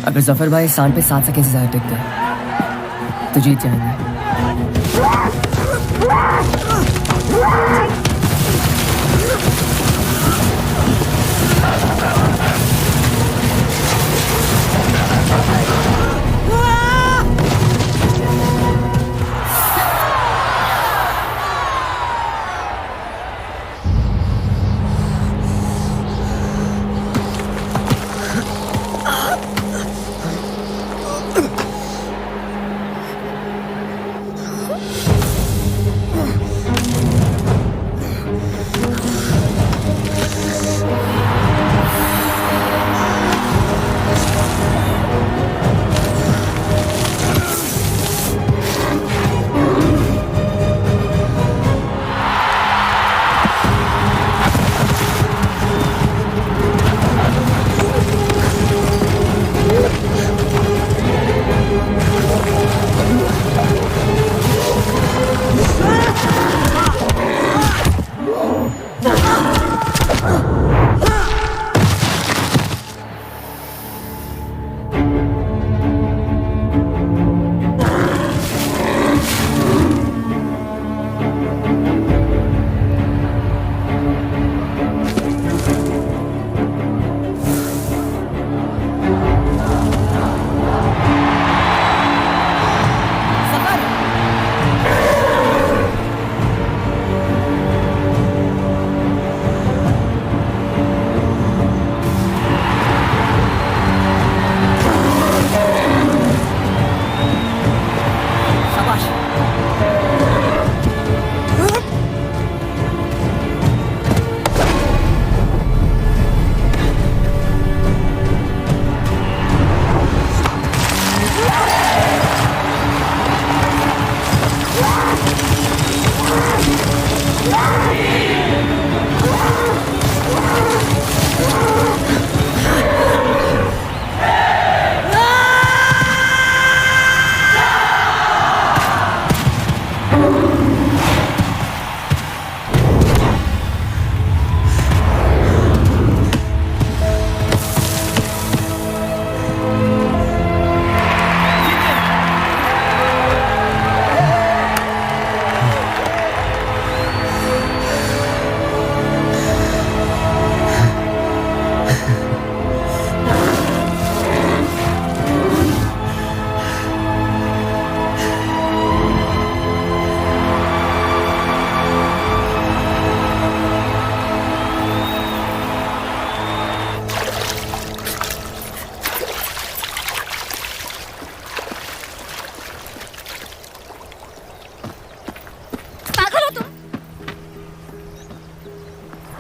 अगर जफर भाई सांड पे 7 सेकंड से ज्यादा टिक गए तो जीत जाएंगे।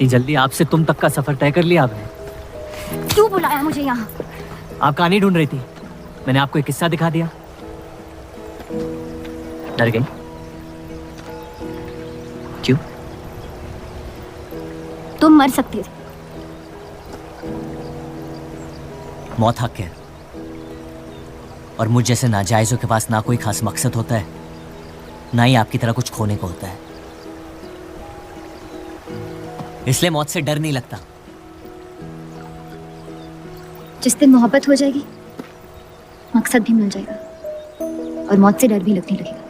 जल्दी आपसे तुम तक का सफर तय कर लिया आपने। क्यों बुलाया मुझे यहाँ? आप कहानी ढूंढ रही थी, मैंने आपको एक किस्सा दिखा दिया। डर गई? क्यों? तुम मर सकती थी। मौत हक है, और मुझ जैसे नाजायजों के पास ना कोई खास मकसद होता है, ना ही आपकी तरह कुछ खोने को होता है। इसलिए मौत से डर नहीं लगता। जिस दिन मोहब्बत हो जाएगी, मकसद भी मिल जाएगा और मौत से डर भी लगने लगेगा।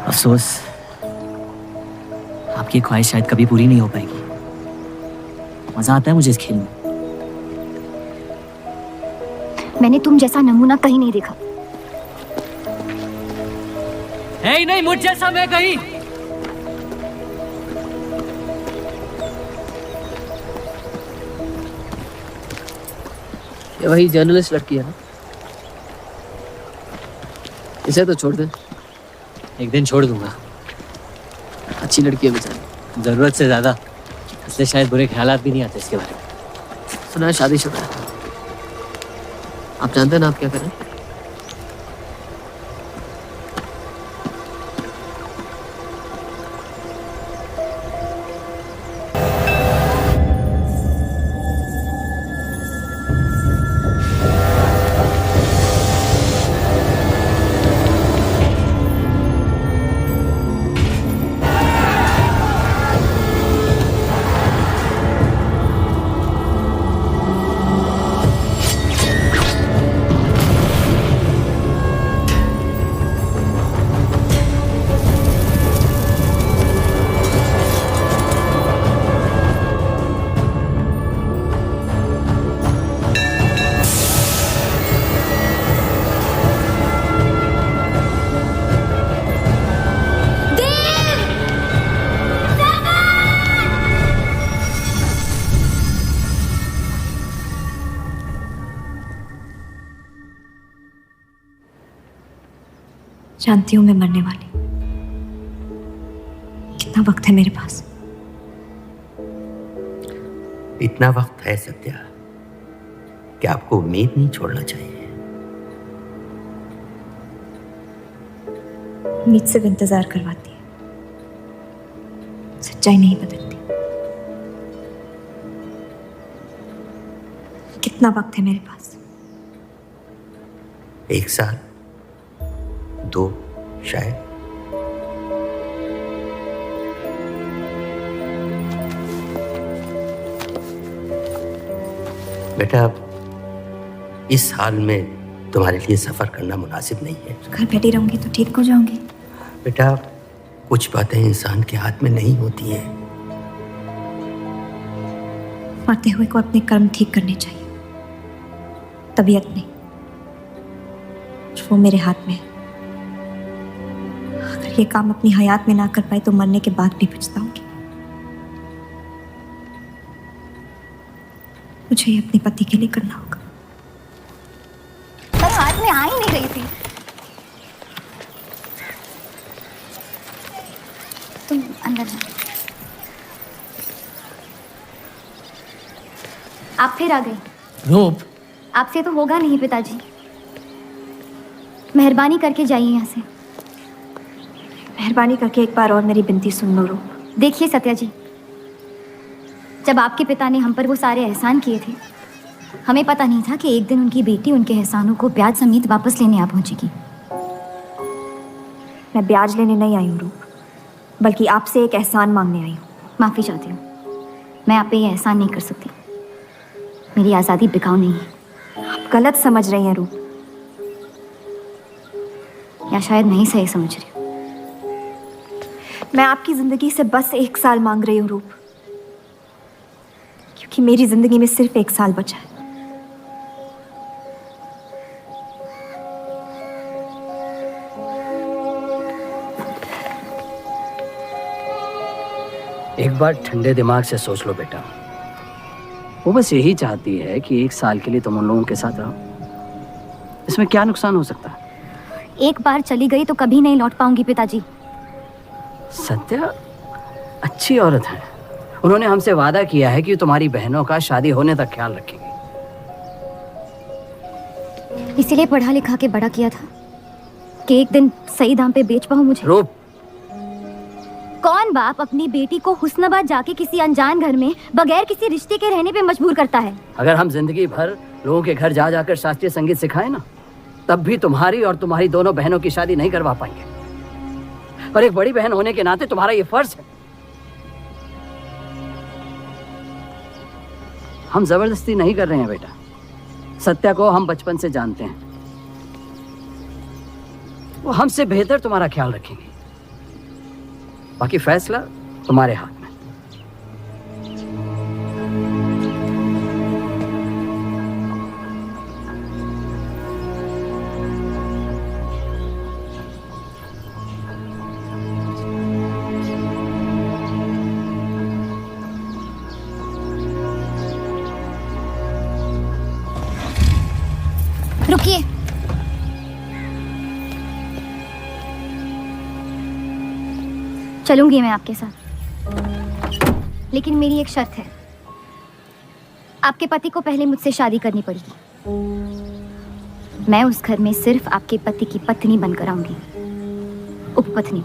अफसोस, आपकी ख्वाहिश शायद कभी पूरी नहीं हो पाएगी। मजा आता है मुझे इस खेल में। मैंने तुम जैसा नमूना कहीं नहीं देखा। नहीं, मुझ जैसा मैं कहीं। ये वही जर्नलिस्ट लड़की है ना? इसे तो छोड़ दे। एक दिन छोड़ दूंगा। अच्छी लड़की है बेचारी। जरूरत से ज्यादा, इसलिए शायद बुरे ख्यालात भी नहीं आते इसके बारे में। सुना है शादीशुदा है। आप जानते हैं ना आप क्या करें? जानती हूँ मैं मरने वाली। कितना वक्त है मेरे पास? इतना वक्त है सत्या कि आपको उम्मीद नहीं छोड़ना चाहिए। उम्मीद सिर्फ इंतजार करवाती है, सच्चाई नहीं बदलती। कितना वक्त है मेरे पास? 1 साल, 2 शायद। बेटा, इस हाल में तुम्हारे लिए सफर करना मुनासिब नहीं है। घर बैठी रहूंगी तो ठीक हो जाऊंगी। बेटा, कुछ बातें इंसान के हाथ में नहीं होती हैं। मरते हुए को अपने कर्म ठीक करने चाहिए, तबीयत नहीं। वो मेरे हाथ में है। अगर ये काम अपनी हयात में ना कर पाए तो मरने के बाद भी पछताऊंगी। मुझे ये अपने पति के लिए करना होगा। पर हाथ में आ ही नहीं रही थी। तुम अंदर जाओ। आप फिर आ गई। रूप, आपसे तो होगा नहीं पिताजी। मेहरबानी करके जाइए यहाँ से। मेहरबानी करके एक बार और मेरी विनती सुन लो रूप। देखिए सत्या जी, जब आपके पिता ने हम पर वो सारे एहसान किए थे, हमें पता नहीं था कि एक दिन उनकी बेटी उनके एहसानों को ब्याज समेत वापस लेने आ पहुंचेगी। मैं ब्याज लेने नहीं आई हूँ रूप, बल्कि आपसे एक एहसान मांगने आई हूँ। माफ़ी चाहती हूँ, मैं आप पे ये एहसान नहीं कर सकती। मेरी आज़ादी बिकाऊ नहीं है। आप गलत समझ रही हैं रूप। या शायद नहीं सही समझ रही हूँ। मैं आपकी जिंदगी से बस 1 साल मांग रही हूँ रूप, क्योंकि मेरी जिंदगी में सिर्फ 1 साल बचा है। एक बार ठंडे दिमाग से सोच लो बेटा। वो बस यही चाहती है कि 1 साल के लिए तुम उन लोगों के साथ रहो। इसमें क्या नुकसान हो सकता है? एक बार चली गई तो कभी नहीं लौट पाऊंगी पिताजी। सत्या अच्छी औरत है। उन्होंने हमसे वादा किया है कि तुम्हारी बहनों का शादी होने तक ख्याल रखेंगे। इसीलिए पढ़ा लिखा के बड़ा किया था कि एक दिन सही दाम पे बेच पाऊं मुझे। रूप, कौन बाप अपनी बेटी को हुस्नाबाद जाके किसी अनजान घर में बगैर किसी रिश्ते के रहने पे मजबूर करता है? अगर हम जिंदगी भर लोगों के घर जा जाकर शास्त्रीय संगीत सिखाए ना, तब भी तुम्हारी और तुम्हारी दोनों बहनों की शादी नहीं करवा पाएंगे। और एक बड़ी बहन होने के नाते तुम्हारा ये फर्ज है। हम जबरदस्ती नहीं कर रहे हैं बेटा। सत्या को हम बचपन से जानते हैं। वो हमसे बेहतर तुम्हारा ख्याल रखेंगे। बाकी फैसला तुम्हारे हाथ में। रुकिए। चलूंगी मैं आपके साथ, लेकिन मेरी एक शर्त है। आपके पति को पहले मुझसे शादी करनी पड़ेगी। मैं उस घर में सिर्फ आपके पति की पत्नी बनकर आऊंगी, उपपत्नी।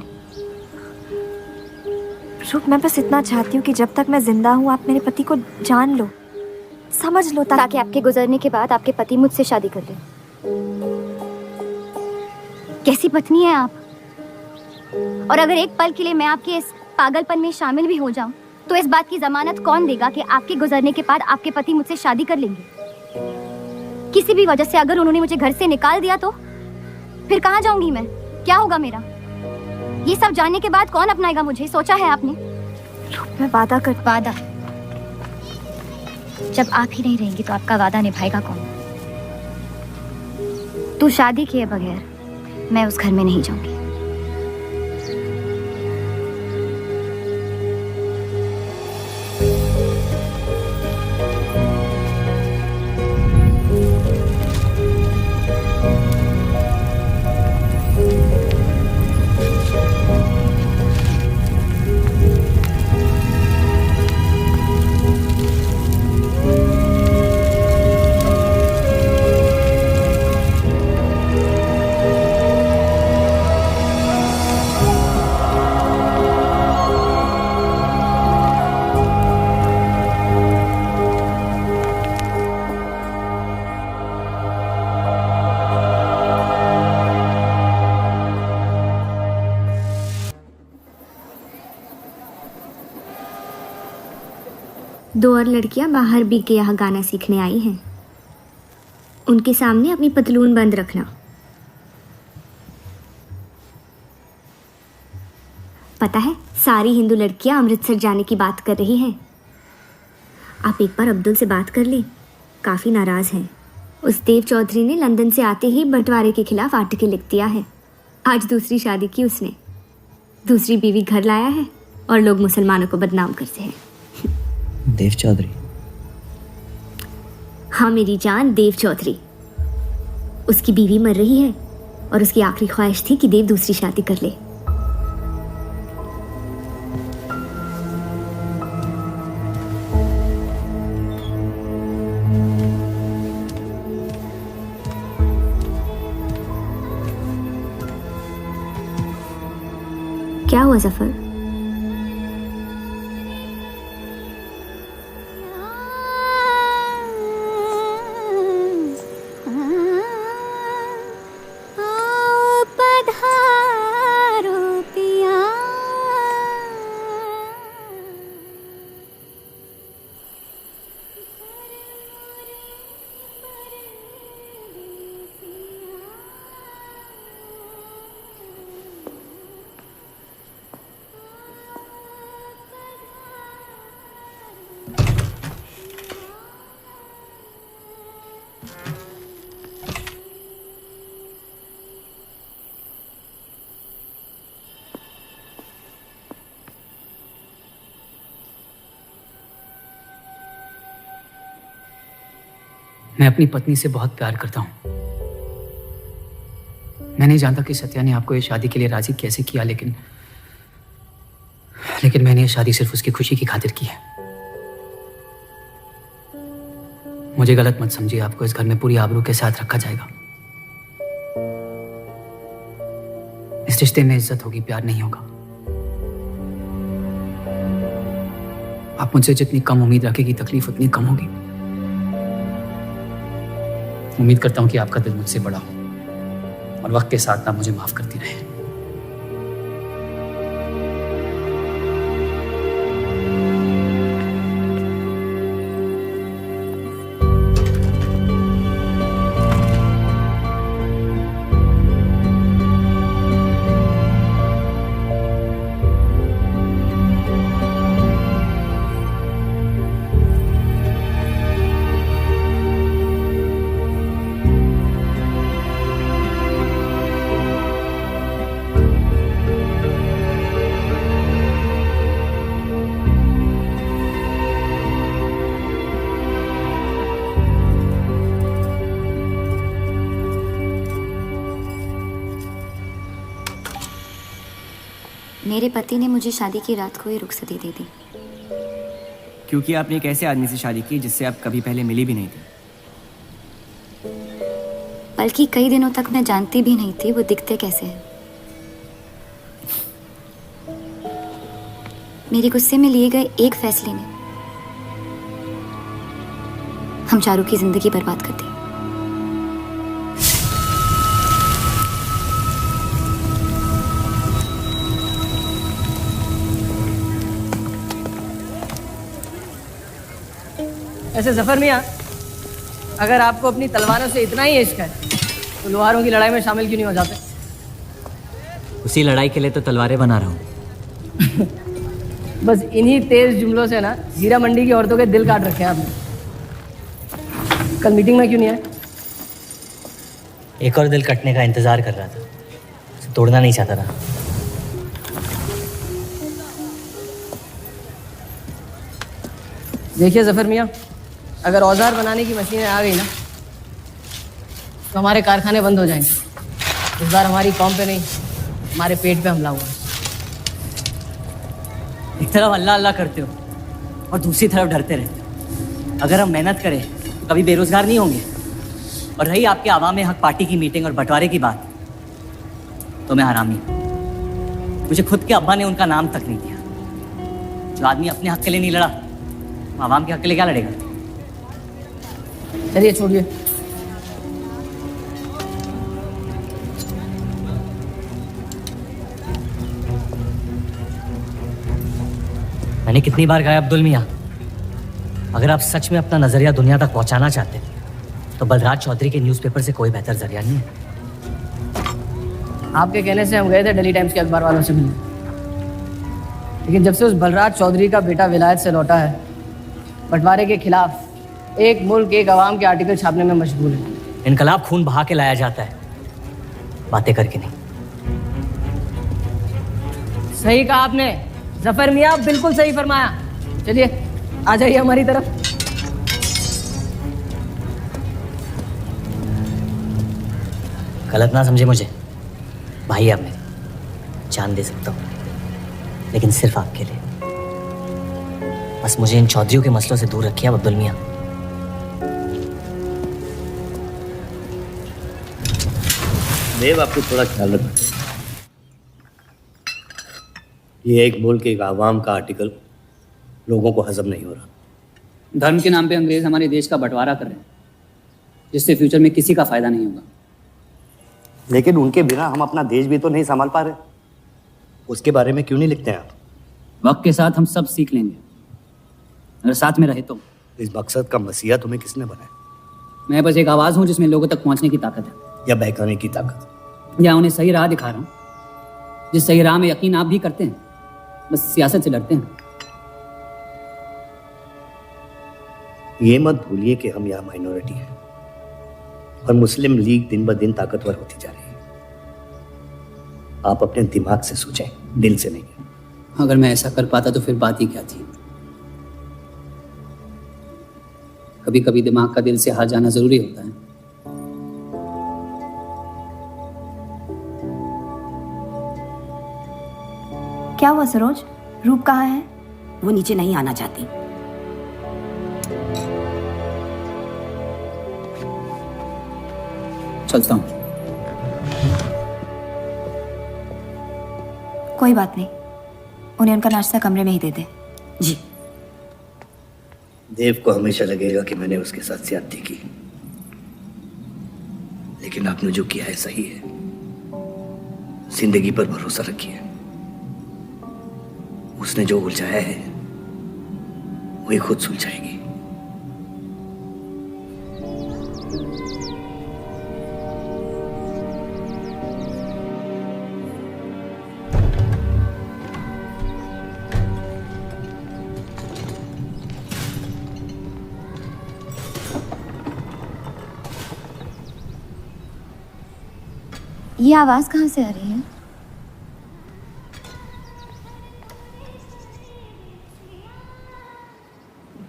रूप, मैं बस इतना चाहती हूँ कि जब तक मैं जिंदा हूँ आप मेरे पति को जान लो, समझ लो, ताकि आपके गुजरने के बाद आपके पति मुझसे शादी कर ले। कैसी पत्नी है आप? और अगर एक पल के लिए मैं आपके इस पागलपन में शामिल भी हो जाऊं, तो इस बात की जमानत कौन देगा कि आपके गुजरने के बाद आपके पति मुझसे शादी कर लेंगे? किसी भी वजह से अगर उन्होंने मुझे घर से निकाल दिया तो फिर कहाँ जाऊंगी मैं? क्या होगा मेरा? ये सब जानने के बाद कौन अपनाएगा मुझे? सोचा है आपने? मैं वादा कर। वादा? जब आप ही नहीं रहेंगी तो आपका वादा निभाएगा कौन? तू शादी किए बगैर मैं उस घर में नहीं जाऊंगी। 2 और लड़कियां बाहर बी के यहाँ गाना सीखने आई हैं। उनके सामने अपनी पतलून बंद रखना। पता है, सारी हिंदू लड़कियां अमृतसर जाने की बात कर रही हैं। आप एक बार अब्दुल से बात कर लें, काफ़ी नाराज़ हैं। उस देव चौधरी ने लंदन से आते ही बंटवारे के खिलाफ आर्टिकल लिख दिया है। आज दूसरी शादी की उसने, दूसरी बीवी घर लाया है और लोग मुसलमानों को बदनाम करते हैं। देव चौधरी? हाँ मेरी जान, देव चौधरी। उसकी बीवी मर रही है और उसकी आखिरी ख्वाहिश थी कि देव दूसरी शादी कर ले। क्या हुआ जफर? मैं अपनी पत्नी से बहुत प्यार करता हूं। मैं नहीं जानता कि सत्या ने आपको ये शादी के लिए राजी कैसे किया, लेकिन मैंने ये शादी सिर्फ उसकी खुशी की खातिर की है। मुझे गलत मत समझिए, आपको इस घर में पूरी आबरू के साथ रखा जाएगा। इस रिश्ते में इज्जत होगी, प्यार नहीं होगा। आप मुझसे जितनी कम उम्मीद रखेगी, तकलीफ उतनी कम होगी। उम्मीद करता हूं कि आपका दिल मुझसे बड़ा हो और वक्त के साथ आप मुझे माफ करती रहे। मेरे पति ने मुझे शादी की रात को ही रुखसती दे दी। क्योंकि आपने एक ऐसे आदमी से शादी की जिससे आप कभी पहले मिली भी नहीं थी। बल्कि कई दिनों तक मैं जानती भी नहीं थी वो दिखते कैसे हैं। मेरे गुस्से में लिए गए एक फैसले ने हम चारों की जिंदगी बर्बाद कर दी। ऐसे जफर मियाँ, अगर आपको अपनी तलवारों से इतना ही इश्क है तो लोहारों की लड़ाई में शामिल क्यों नहीं हो जाते? उसी लड़ाई के लिए तो तलवारें बना रहा हूँ। बस इन्हीं तेज जुमलों से ना हीरा मंडी की औरतों के दिल काट रखे हैं आपने। कल मीटिंग में क्यों नहीं आए? एक और दिल कटने का इंतजार कर रहा था, उसे तोड़ना नहीं चाहता था। देखिए जफर मियाँ, अगर औजार बनाने की मशीनें आ गई ना तो हमारे कारखाने बंद हो जाएंगे। इस बार हमारी कौम पे नहीं, हमारे पेट पे हमला हुआ। एक तरफ अल्लाह अल्लाह करते हो और दूसरी तरफ डरते रहते हो। अगर हम मेहनत करें तो कभी बेरोजगार नहीं होंगे। और रही आपके आवाम हक पार्टी की मीटिंग और बंटवारे की बात, तो मैं हरामी। मुझे खुद के अब्बा ने उनका नाम तक नहीं दिया। जो आदमी अपने हक के लिए नहीं लड़ा, वो आवाम के हक के लिए क्या लड़ेगा? चलिए छोड़िए। मैंने कितनी बार कहा अब्दुल मियाँ, अगर आप सच में अपना नजरिया दुनिया तक पहुंचाना चाहते हैं तो बलराज चौधरी के न्यूज़पेपर से कोई बेहतर जरिया नहीं है। आपके कहने से हम गए थे दिल्ली टाइम्स के अखबार वालों से मिलने, लेकिन जब से उस बलराज चौधरी का बेटा विलायत से लौटा है, बंटवारे के खिलाफ एक मुल्क एक आवाम के आर्टिकल छापने में मशगूल है। इनकलाब खून बहा के लाया जाता है, बातें करके नहीं। सही कहा आपने जफर मियाँ, बिल्कुल सही फरमाया। चलिए आ जाइए हमारी तरफ। गलत ना समझे मुझे, भाई आप मेरे, जान दे सकता हूँ, लेकिन सिर्फ आपके लिए। बस मुझे इन चौधरियों के मसलों से दूर रखिए अब्दुल मियाँ। देव, आपको थोड़ा ख्याल रखना। ये एक मुल्क एक आवाम का आर्टिकल लोगों को हजम नहीं हो रहा। धर्म के नाम पे अंग्रेज हमारे देश का बंटवारा कर रहे हैं, जिससे फ्यूचर में किसी का फायदा नहीं होगा। लेकिन उनके बिना हम अपना देश भी तो नहीं संभाल पा रहे। उसके बारे में क्यों नहीं लिखते हैं आप? वक्त के साथ हम सब सीख लेंगे, अगर साथ में रहे तो। इस मकसद का मसीहा तुम्हें किसने बनाया? मैं बस एक आवाज़ हूँ जिसमें लोगों तक पहुँचने की ताकत है, या बहकाने की ताकत? या उन्हें सही राह दिखा रहा हूँ, जिस सही राह में यकीन आप भी करते हैं, बस सियासत से डरते हैं। ये मत भूलिए कि हम यहाँ माइनॉरिटी हैं और मुस्लिम लीग दिन ब दिन ताकतवर होती जा रही है। आप अपने दिमाग से सोचें, दिल से नहीं। अगर मैं ऐसा कर पाता तो फिर बात ही क्या थी। कभी कभी दिमाग का दिल से हार जाना जरूरी होता है। क्या हुआ सरोज, रूप कहाँ है? वो नीचे नहीं आना चाहती। चलता हूँ। कोई बात नहीं, उन्हें उनका नाश्ता कमरे में ही दे दे। जी। देव को हमेशा लगेगा कि मैंने उसके साथ ज्यादती की, लेकिन आपने जो किया है सही है। जिंदगी पर भरोसा रखिए। उसने जो उलझाया है वही खुद सुलझाएगी। ये आवाज कहाँ से आ रही है?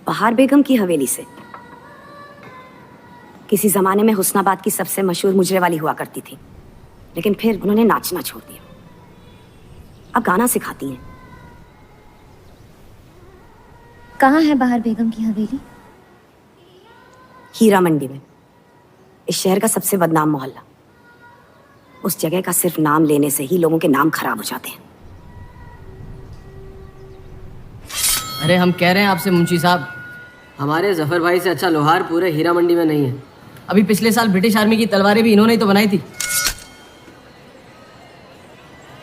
बहार बेगम की हवेली से। किसी जमाने में हुस्नाबाद की सबसे मशहूर मुजरे वाली हुआ करती थी, लेकिन फिर उन्होंने नाचना छोड़ दिया। अब गाना सिखाती हैं। कहाँ है बहार बेगम की हवेली? हीरा मंडी में, इस शहर का सबसे बदनाम मोहल्ला। उस जगह का सिर्फ नाम लेने से ही लोगों के नाम खराब हो जाते हैं। अरे हम कह रहे हैं आपसे मुंशी साहब, हमारे जफर भाई से अच्छा लोहार पूरे हीरा मंडी में नहीं है। अभी पिछले साल ब्रिटिश आर्मी की तलवारें भी इन्होंने ही तो बनाई थी।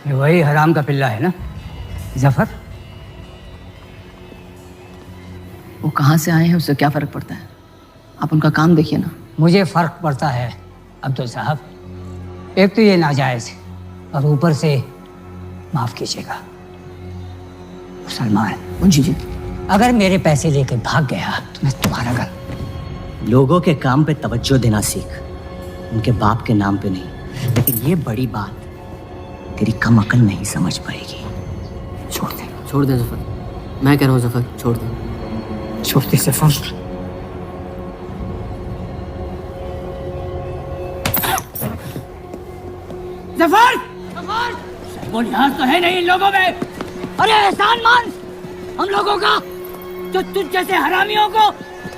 ये वही हराम का पिल्ला है ना जफर? वो कहाँ से आए हैं उससे क्या फर्क पड़ता है? आप उनका काम देखिए ना। मुझे फर्क पड़ता है अब्दुल साहब। एक तो ये नाजायज है और ऊपर से माफ कीजिएगा सलमान मुंशी जी, अगर मेरे पैसे लेकर भाग गया तो मैं तुम्हारा घर। लोगों के काम पे तवज्जो देना सीख, उनके बाप के नाम पे नहीं। लेकिन ये बड़ी बात तेरी कम अकल नहीं समझ पाएगी। छोड़ दे जफर, मैं कह रहा हूँ जफर, छोड़ दे। छोड़ दे जफर। जफर! बुनियाद तो है नहीं इन लोगों में। अरे एहसान मान हम लोगों का, जो तुझ जैसे हरामियों को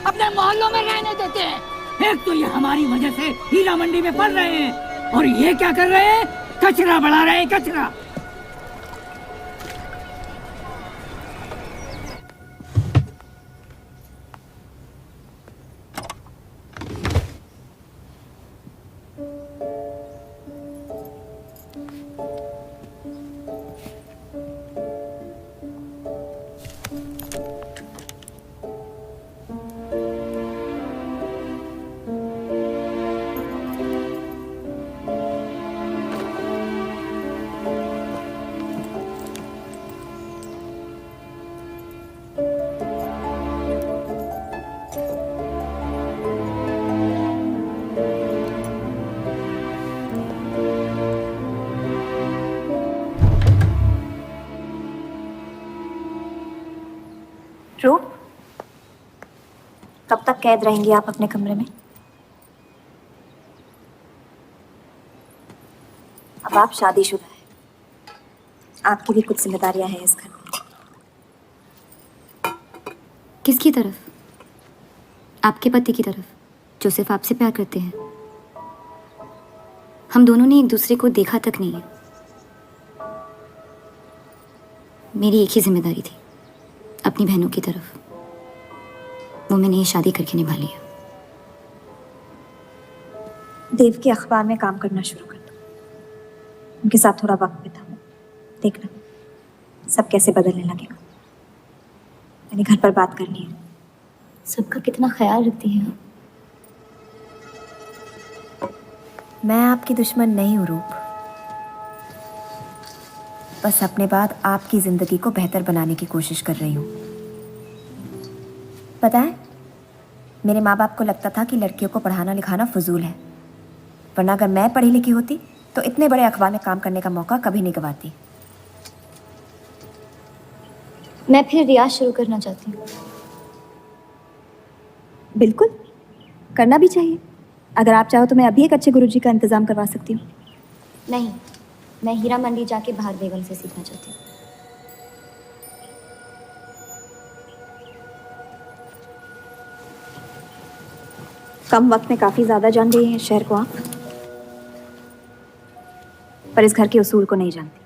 अपने मोहल्लों में रहने देते हैं। एक तो ये हमारी वजह से हीरा मंडी में पड़ रहे हैं, और ये क्या कर रहे हैं? कचरा बढ़ा रहे हैं, कचरा। रूप, कब तक कैद रहेंगी आप अपने कमरे में? अब आप शादीशुदा हैं, आपकी भी कुछ जिम्मेदारियां हैं इस घर में। किसकी तरफ? आपके पति की तरफ, जो सिर्फ आपसे प्यार करते हैं। हम दोनों ने एक दूसरे को देखा तक नहीं है। मेरी एक ही जिम्मेदारी थी, अपनी बहनों की तरफ। वो मैंने ये शादी करके निभा लिया। देव के अखबार में काम करना शुरू कर दो, उनके साथ थोड़ा वक्त बिताओ, देखना सब कैसे बदलने लगेगा। मैंने घर पर बात करनी है। सबका कितना ख्याल रखती हैं आप। मैं आपकी दुश्मन नहीं हूँ रूप, बस अपने बाद आपकी जिंदगी को बेहतर बनाने की कोशिश कर रही हूँ। पता है, मेरे माँ बाप को लगता था कि लड़कियों को पढ़ाना लिखाना फजूल है, वरना अगर मैं पढ़ी लिखी होती तो इतने बड़े अखबार में काम करने का मौका कभी नहीं गंवाती। मैं फिर रियाज शुरू करना चाहती हूँ। बिल्कुल, करना भी चाहिए। अगर आप चाहो तो मैं अभी एक अच्छे गुरुजी का इंतजाम करवा सकती हूँ। नहीं, मैं हीरा मंडी जाके बाहर बेगम से सीखना चाहती हूँ। कम वक्त में काफी ज्यादा जान रही हैं इस शहर को आप, पर इस घर के उसूल को नहीं जानती।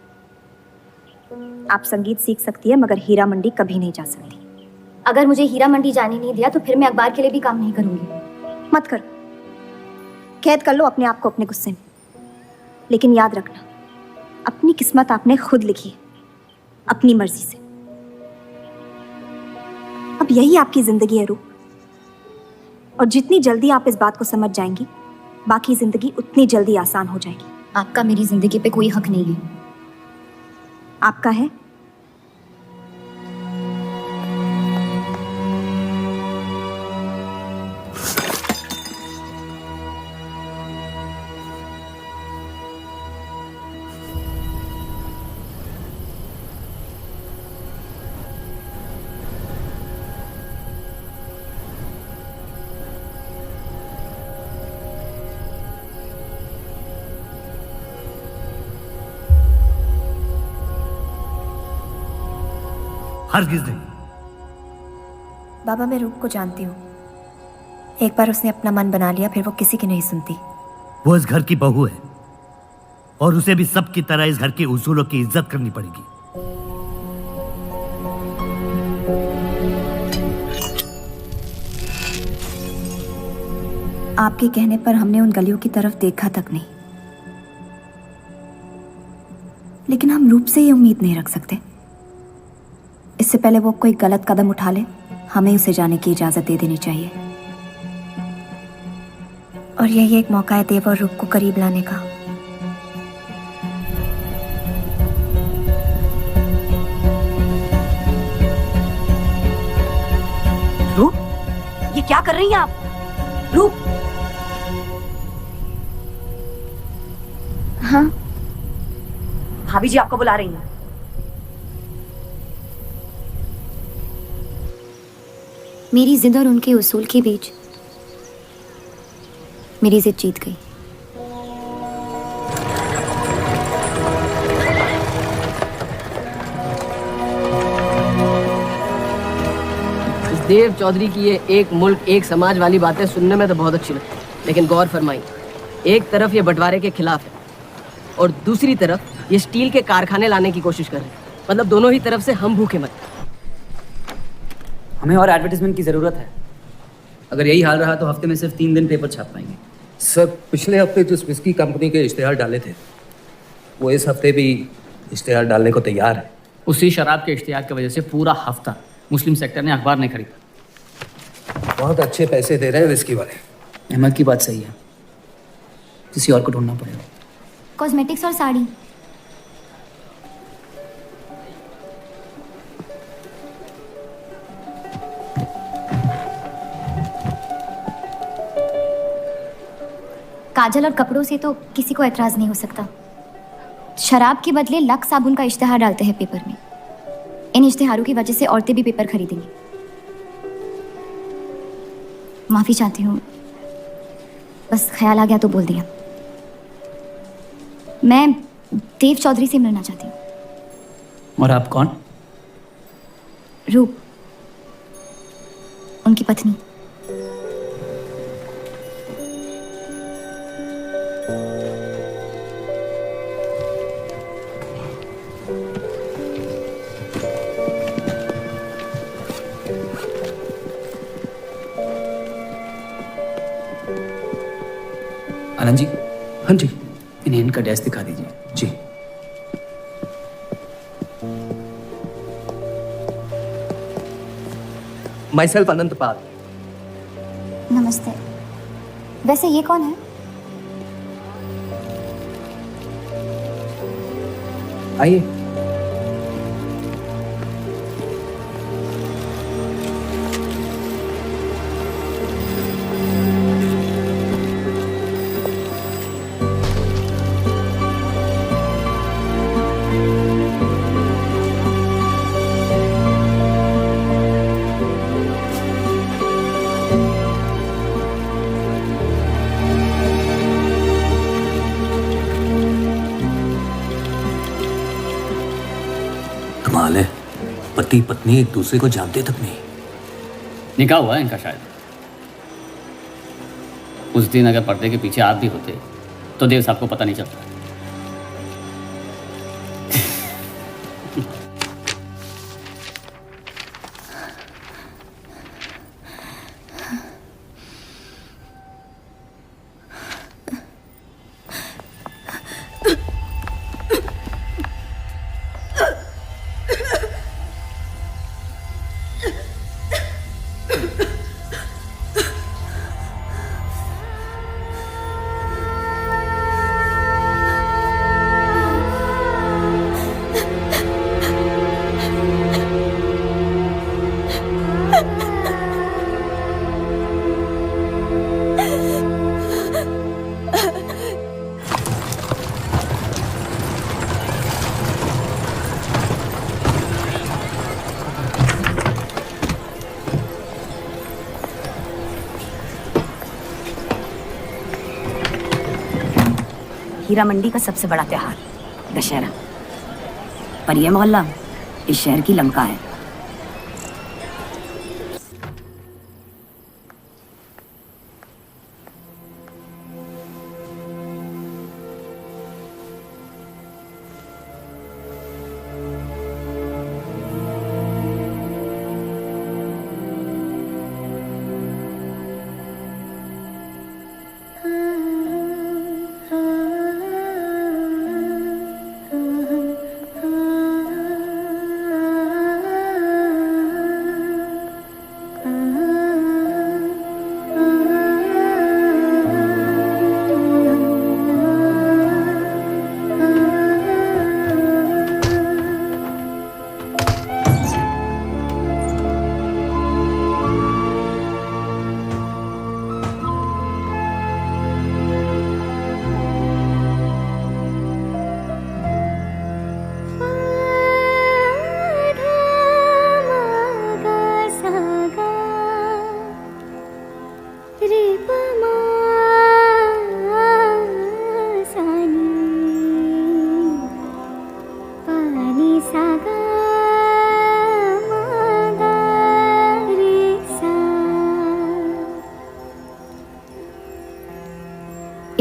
आप संगीत सीख सकती है, मगर हीरा मंडी कभी नहीं जा सकती। अगर मुझे हीरा मंडी जाने नहीं दिया तो फिर मैं अखबार के लिए भी काम नहीं करूंगी। मत करो, कैद कर लो अपने आप को अपने गुस्से में, लेकिन याद रखना अपनी किस्मत आपने खुद लिखी है, अपनी मर्जी से। अब यही आपकी जिंदगी है रूप, और जितनी जल्दी आप इस बात को समझ जाएंगी, बाकी जिंदगी उतनी जल्दी आसान हो जाएगी। आपका मेरी जिंदगी पे कोई हक नहीं है। आपका है। हरगिज नहीं। बाबा, मैं रूप को जानती हूँ। एक बार उसने अपना मन बना लिया, फिर वो किसी की नहीं सुनती। वो इस घर की बहू है और उसे भी सबकी तरह इस घर के उसूलों की इज्जत करनी पड़ेगी। आपके कहने पर हमने उन गलियों की तरफ देखा तक नहीं, लेकिन हम रूप से ये उम्मीद नहीं रख सकते। इससे पहले वो कोई गलत कदम उठा ले, हमें उसे जाने की इजाजत दे देनी चाहिए। और यही एक मौका है देव और रूप को करीब लाने का। रूप, ये क्या कर रही हैं आप? रूप। हाँ, भाभी जी आपको बुला रही हैं। मेरी जिद और उनके उसूल के बीच मेरी जिद जीत गई। देव चौधरी की ये एक मुल्क एक समाज वाली बातें सुनने में तो बहुत अच्छी लगती है, लेकिन गौर फरमाई, एक तरफ ये बंटवारे के खिलाफ है और दूसरी तरफ ये स्टील के कारखाने लाने की कोशिश कर रहे हैं। मतलब दोनों ही तरफ से हम भूखे मत। हमें और एडवर्टाइजमेंट की ज़रूरत है। अगर यही हाल रहा तो हफ्ते में सिर्फ 3 दिन पेपर छाप पाएंगे। सर, पिछले हफ्ते जिस विस्की कंपनी के इश्तेहार डाले थे, वो इस हफ्ते भी इश्तेहार डालने को तैयार है। उसी शराब के इश्तेहार की वजह से पूरा हफ्ता मुस्लिम सेक्टर ने अखबार नहीं खरीदा। बहुत अच्छे पैसे दे रहे हैं विस्की वाले। अहमद की बात सही है, किसी और को ढूंढना पड़ेगा। कॉस्मेटिक्स और साड़ी। काजल और कपड़ों से तो किसी को एतराज नहीं हो सकता। शराब के बदले लक्स साबुन का इश्तेहार डालते हैं पेपर में। इन इश्तेहारों की वजह से औरतें भी पेपर खरीदेंगी। माफी चाहती हूँ, बस ख्याल आ गया तो बोल दिया। मैं देव चौधरी से मिलना चाहती हूँ। और आप कौन? रूप, उनकी पत्नी। आनंद जी, हाँ जी इन्हें इनका डेस्क दिखा दीजिए। जी। माई सेल्फ अनंत पाल। नमस्ते। वैसे ये कौन है? आइए। कमाल है, पति पत्नी एक दूसरे को जानते तक नहीं। निकाह हुआ है इनका शायद। उस दिन अगर पर्दे के पीछे आप भी होते तो देव साहब को पता नहीं चलता। हीरा मंडी का सबसे बड़ा त्योहार दशहरा, पर यह मोहल्ला इस शहर की लंका है।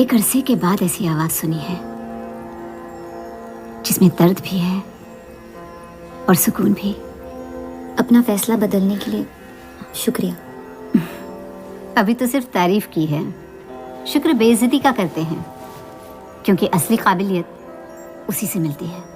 एक अरसे के बाद ऐसी आवाज सुनी है जिसमें दर्द भी है और सुकून भी। अपना फैसला बदलने के लिए शुक्रिया। अभी तो सिर्फ तारीफ की है, शुक्र बेइज्जती का करते हैं, क्योंकि असली काबिलियत उसी से मिलती है।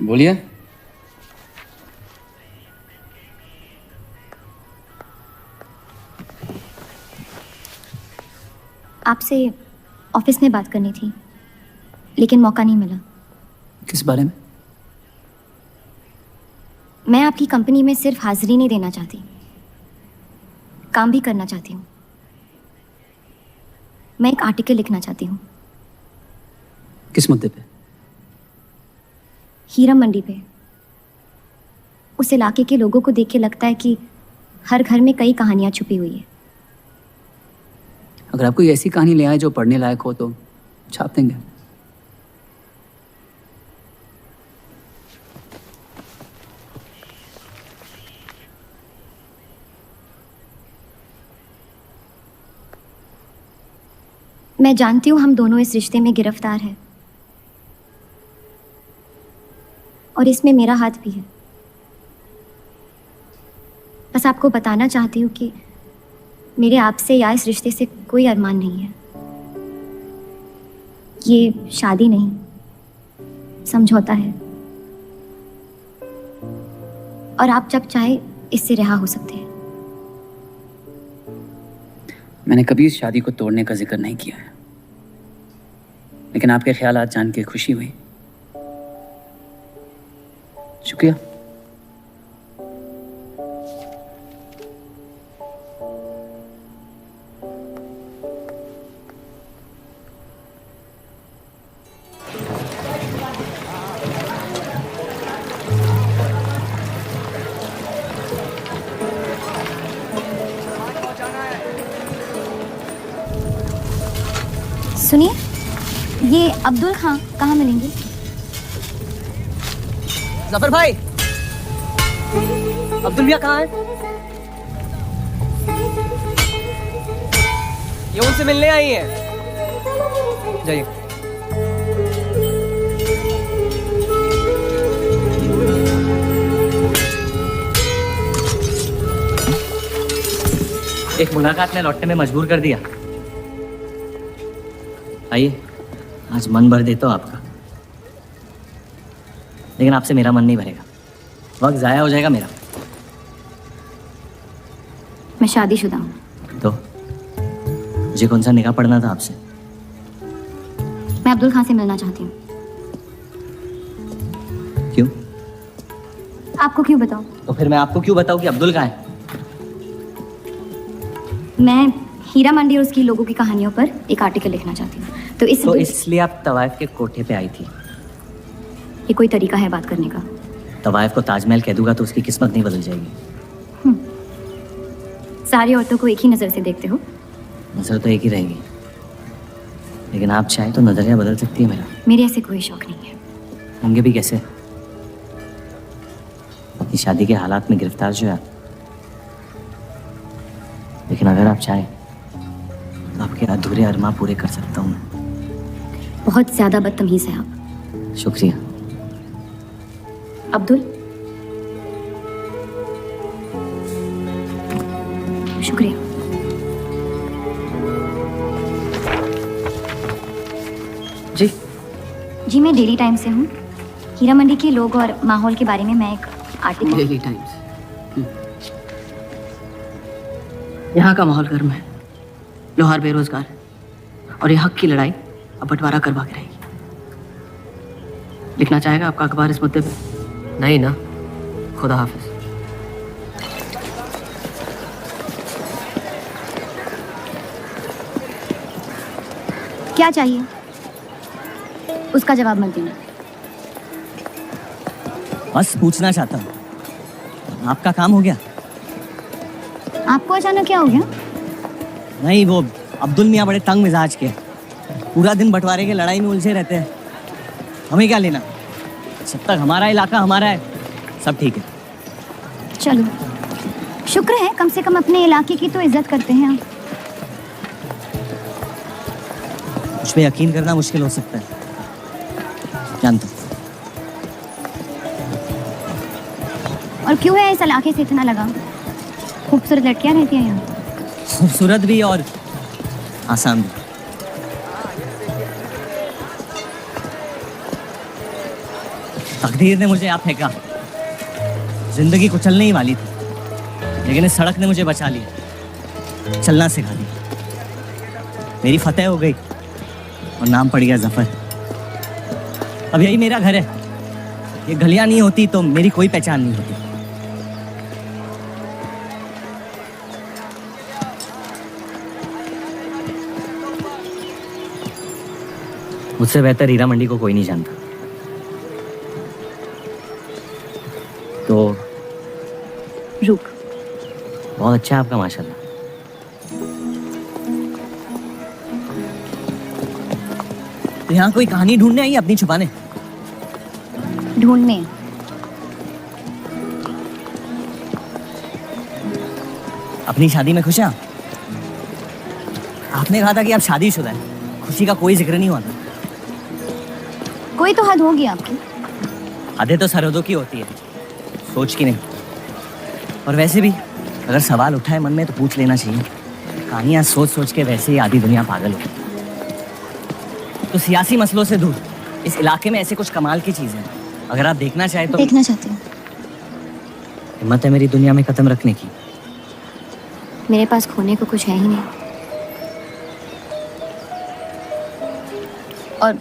बोलिए। आपसे ऑफिस में बात करनी थी, लेकिन मौका नहीं मिला। किस बारे में? मैं आपकी कंपनी में सिर्फ हाजिरी नहीं देना चाहती, काम भी करना चाहती हूँ। मैं एक आर्टिकल लिखना चाहती हूँ। किस मुद्दे पे? हीरा मंडी पे। उस इलाके के लोगों को देख के लगता है कि हर घर में कई कहानियां छुपी हुई है। अगर आप कोई ऐसी कहानी ले आए जो पढ़ने लायक हो तो छाप देंगे। मैं जानती हूँ हम दोनों इस रिश्ते में गिरफ्तार हैं, और इसमें मेरा हाथ भी है। बस आपको बताना चाहती हूँ कि मेरे आपसे या इस रिश्ते से कोई अरमान नहीं है। ये शादी नहीं, समझौता है, और आप जब चाहे इससे रिहा हो सकते हैं। मैंने कभी इस शादी को तोड़ने का जिक्र नहीं किया है, लेकिन आपके ख्यालात जान के खुशी हुई। शुक्रिया। सुनिए, ये अब्दुल खां कहाँ मिलेंगे? जफर भाई, अब्दुल भैया कहाँ है? ये उनसे मिलने आई है। जाइए। एक मुलाकात में लौटने में मजबूर कर दिया। आइए, आज मन भर देता हूँ आपका, लेकिन आपसे मेरा मन नहीं भरेगा। वक्त जाया हो जाएगा मेरा। मैं शादीशुदा हूँ। तो मुझे कौन सा निकाह पढ़ना था आपसे? मैं अब्दुल खां से मिलना चाहती हूँ। क्यों? आपको क्यों बताऊँ? तो फिर मैं आपको क्यों बताऊँ कि अब्दुल कहाँ है? मैं हीरा मंडी और उसकी लोगों की कहानियों पर एक आर्टिकल लिखना चाहती हूँ। तो इसलिए आप तवाइफ के कोठे पे आई थी? ये कोई तरीका है बात करने का? तवाइफ को ताजमहल कह दूंगा तो उसकी किस्मत नहीं बदल जाएगी। सारी औरतों को एक ही नजर से देखते हो? नजर तो एक ही रहेगी, लेकिन आप चाहे तो नजरिया बदल सकती है मेरा। मेरे ऐसे कोई शौक नहीं है। होंगे भी कैसे? अपनी शादी के हालात में गिरफ्तार जो है। लेकिन अगर आप चाहें तो आपके अधूरे अरमा पूरे कर सकता हूँ मैं। बहुत ज्यादा बदतमीज है आप। शुक्रिया। अब्दुल, शुक्रिया। जी जी, मैं डेली टाइम्स से हूँ। हीरा मंडी के लोग और माहौल के बारे में मैं एक आर्टिकल। Daily times. यहाँ का माहौल गर्म है, लोहार बेरोजगार है, और ये हक की लड़ाई अब बंटवारा करवा के रहेगी। लिखना चाहेगा आपका अखबार इस मुद्दे पे? नहीं ना? खुदा हाफिज। क्या चाहिए उसका जवाब मत देना। बस पूछना चाहता हूँ, आपका काम हो गया? आपको अचानक क्या हो गया? नहीं, वो अब्दुल मियाँ बड़े तंग मिजाज के, पूरा दिन बंटवारे के लड़ाई में उलझे रहते हैं। हमें क्या लेना? जब तक हमारा इलाका हमारा है, सब ठीक है। चलो, शुक्र है कम से कम अपने इलाके की तो इज्जत करते हैं आप। मुझ पे यकीन करना मुश्किल हो सकता है, जानता हूँ। और क्यों है इस इलाके से इतना लगाव? खूबसूरत लड़कियां रहती हैं यहाँ। खूबसूरत भी और आसान भी। तकदीर ने मुझे यहाँ फेंका, जिंदगी कुचलने ही वाली थी, लेकिन इस सड़क ने मुझे बचा लिया, चलना सिखा दिया। मेरी फतेह हो गई और नाम पड़ गया जफर। अब यही मेरा घर है, ये गलियां नहीं होती तो मेरी कोई पहचान नहीं होती। मुझसे बेहतर हीरा मंडी को कोई नहीं जानता। तो रुक। बहुत अच्छा है आपका माशाल्लाह। तो यहाँ कोई कहानी ढूंढने आई अपनी छुपाने? ढूंढने? अपनी शादी में खुश हैं आप? आपने कहा था कि आप शादीशुदा हैं, खुशी का कोई जिक्र नहीं हुआ था। कोई तो हद होगी आपकी। हदें तो सरहदों की होती है, सोच की नहीं। और वैसे भी अगर सवाल उठा है मन में तो पूछ लेना चाहिए। कहानियां सोच सोच के वैसे ही आधी दुनिया पागल हो। तो सियासी मसलों से दूर इस इलाके में ऐसे कुछ कमाल की चीजें हैं, अगर आप देखना चाहें तो। देखना चाहती हूँ। हिम्मत है मेरी दुनिया में कदम रखने की? मेरे पास खोने को कुछ है ही नहीं। और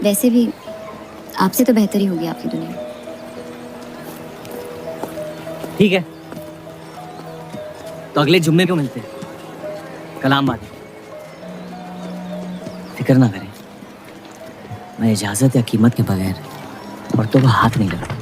वैसे भी आपसे तो बेहतर ही होगी आपकी दुनिया। ठीक है, तो अगले जुम्मे को मिलते हैं, कलाम बात। फिक्र ना करें, मैं इजाजत या कीमत के बगैर औरतों को हाथ नहीं लगाता।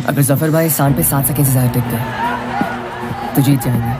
अगर जफर भाई सांड पे 7 सेकंड से ज्यादा टिक गए तो जीत जाएंगे।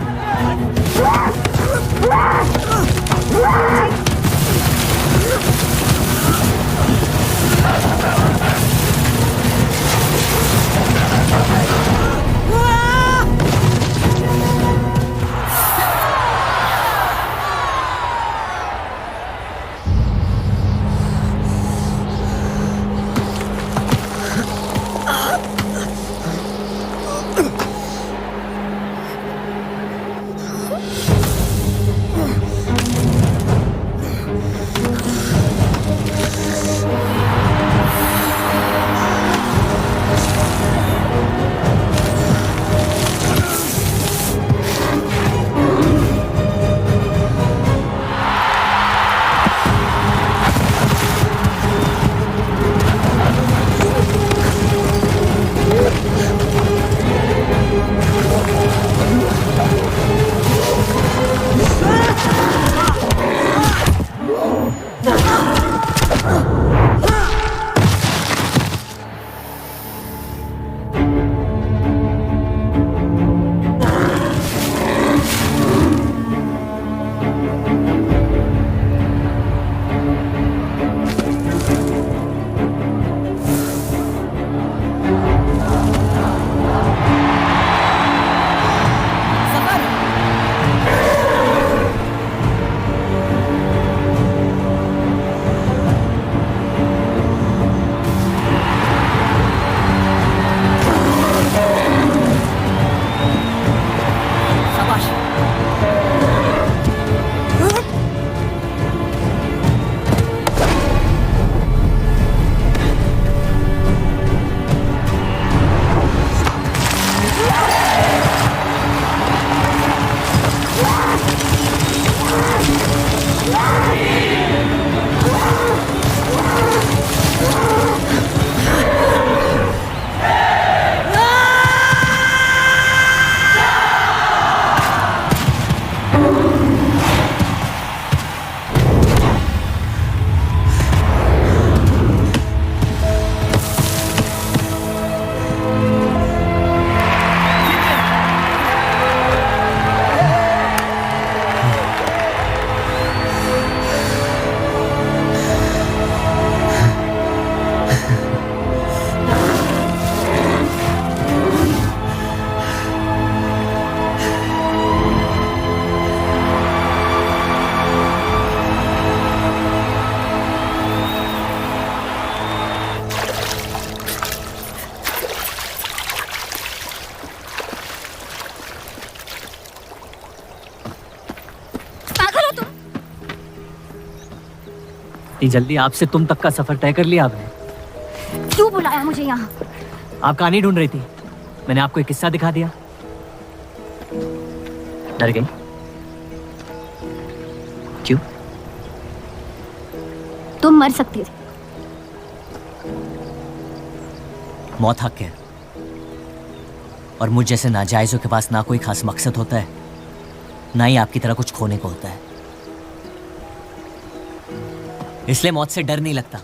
जल्दी आपसे तुम तक का सफर तय कर लिया आपने। क्यों बुलाया मुझे यहाँ? आप कहानी ढूंढ रही थी, मैंने आपको एक किस्सा दिखा दिया। डर गई? क्यों? तुम मर सकते थे। मौत हक है, और मुझ जैसे नाजायजों के पास ना कोई खास मकसद होता है, ना ही आपकी तरह कुछ खोने को होता है। इसलिए मौत से डर नहीं लगता।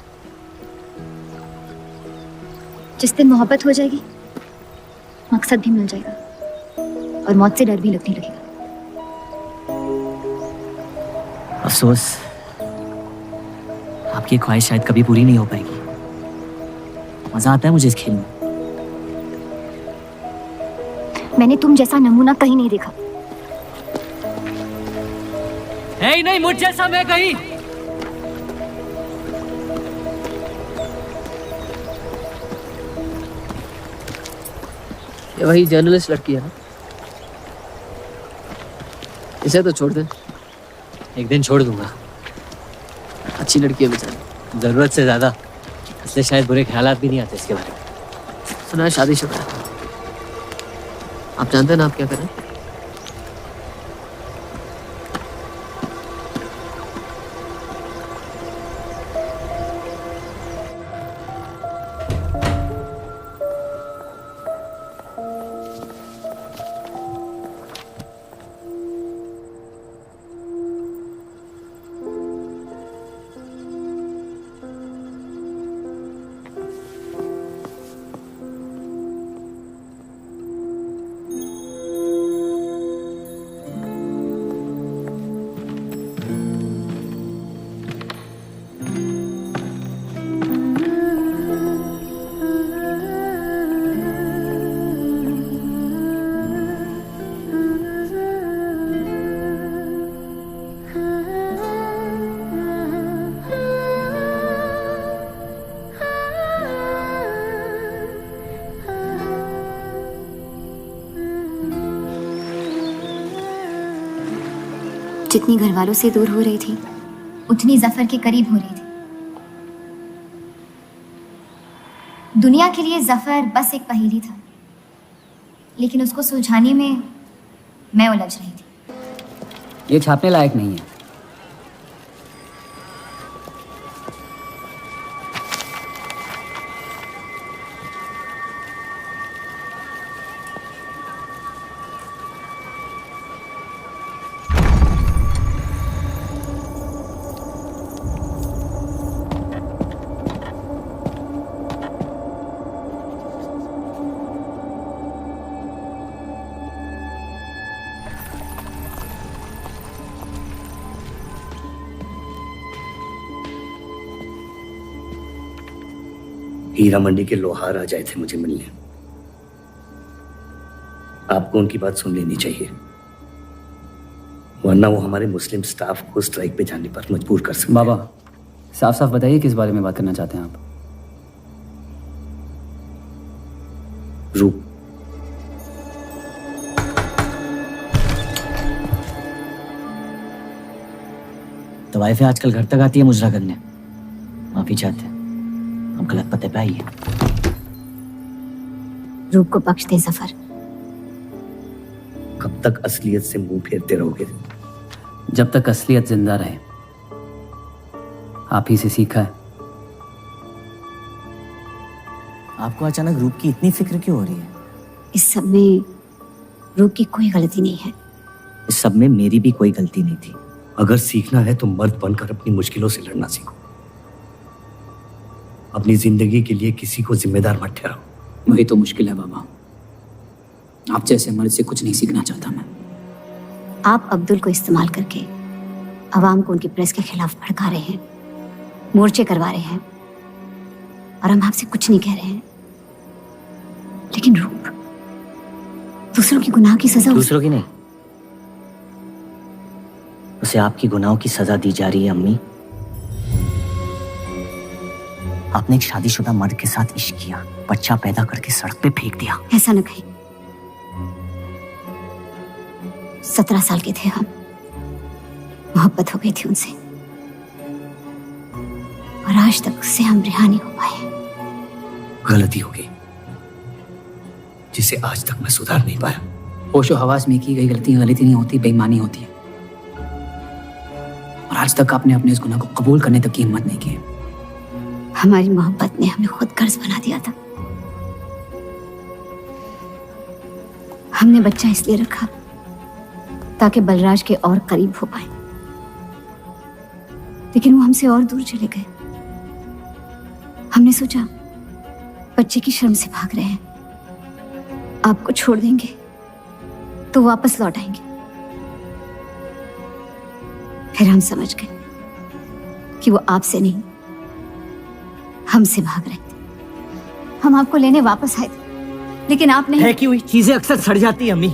जिस दिन मोहब्बत हो जाएगी, मकसद भी मिल जाएगा और मौत से डर भी लगने लगेगा। अफसोस, आपकी ख्वाहिश शायद कभी पूरी नहीं हो पाएगी। मजा आता है मुझे इस खेल में। मैंने तुम जैसा नमूना कहीं नहीं देखा। नहीं, मुझ जैसा मैं कहीं। ये वही जर्नलिस्ट लड़की है ना? इसे तो छोड़ दे। एक दिन छोड़ दूंगा। अच्छी लड़की है बेचारी। जरूरत से ज्यादा, इसलिए शायद बुरे ख्यालात भी नहीं आते इसके बारे में। सुना है शादीशुदा है। आप जानते हैं ना आप क्या करें? जितनी घर वालों से दूर हो रही थी, उतनी जफर के करीब हो रही थी। दुनिया के लिए जफर बस एक पहेली था, लेकिन उसको सुलझाने में मैं उलझ रही थी। ये छापने लायक नहीं है। हीरा मंडी के लोहार आ जाए थे मुझे मिलने। आपको उनकी बात सुन लेनी चाहिए, वरना वो हमारे मुस्लिम स्टाफ को स्ट्राइक पे जाने पर मजबूर कर सकते हैं। बाबा, साफ साफ बताइए किस बारे में बात करना चाहते हैं आप? रूप। तो वाइफे आजकल घर तक आती है मुजरा करने। माफी चाहते हैं, हम गलत पते पे आई है। रूप को बख्श दे जफर। कब तक असलियत से मुंह फेरते रहोगे? जब तक असलियत जिंदा रहे। आप ही से सीखा है। आपको अचानक रूप की इतनी फिक्र क्यों हो रही है? इस सब में रूप की कोई गलती नहीं है। इस सब में मेरी भी कोई गलती नहीं थी। अगर सीखना है तो मर्द बनकर अपनी मुश्किलों से लड़ना सीखो। अपनी जिंदगी के लिए किसी को जिम्मेदार मत ठहराओ। वही तो मुश्किल है बाबा। आप जैसे मर्द से कुछ नहीं सीखना चाहता मैं। आप अब्दुल को इस्तेमाल करके अवाम को उनकी प्रेस के खिलाफ भड़का रहे हैं, मोर्चे करवा रहे हैं, और हम आपसे कुछ नहीं कह रहे हैं। लेकिन रूप, दूसरों की गुनाह की सजा दूसरों की नहीं, उसे आपकी गुनाहों की सजा दी जा रही है। अम्मी, आपने एक शादीशुदा मर्द के साथ इश्क किया, बच्चा पैदा करके सड़क पे फेंक दिया। ऐसा न कहीं। 17 साल के थे हम, मोहब्बत हो गई थी उनसे, और आज तक उससे हम रिहा नहीं हो पाए। गलती हो गई जिसे आज तक मैं सुधार नहीं पाया। होशो हवास में की गई गलती नहीं होती, बेईमानी होती है। और आज तक आपने अपने इस गुनाह को कबूल करने तक की हिम्मत नहीं की। हमारी मोहब्बत ने हमें खुद कर्ज बना दिया था। हमने बच्चा इसलिए रखा ताकि बलराज के और करीब हो पाए, लेकिन वो हमसे और दूर चले गए। हमने सोचा बच्चे की शर्म से भाग रहे हैं, आपको छोड़ देंगे तो वापस लौट आएंगे। फिर हम समझ गए कि वो आपसे नहीं हमसे भाग रहे थे। हम आपको लेने वापस आए थे, लेकिन आप नहीं। फेंकी हुई चीजें अक्सर सड़ जाती है अम्मी।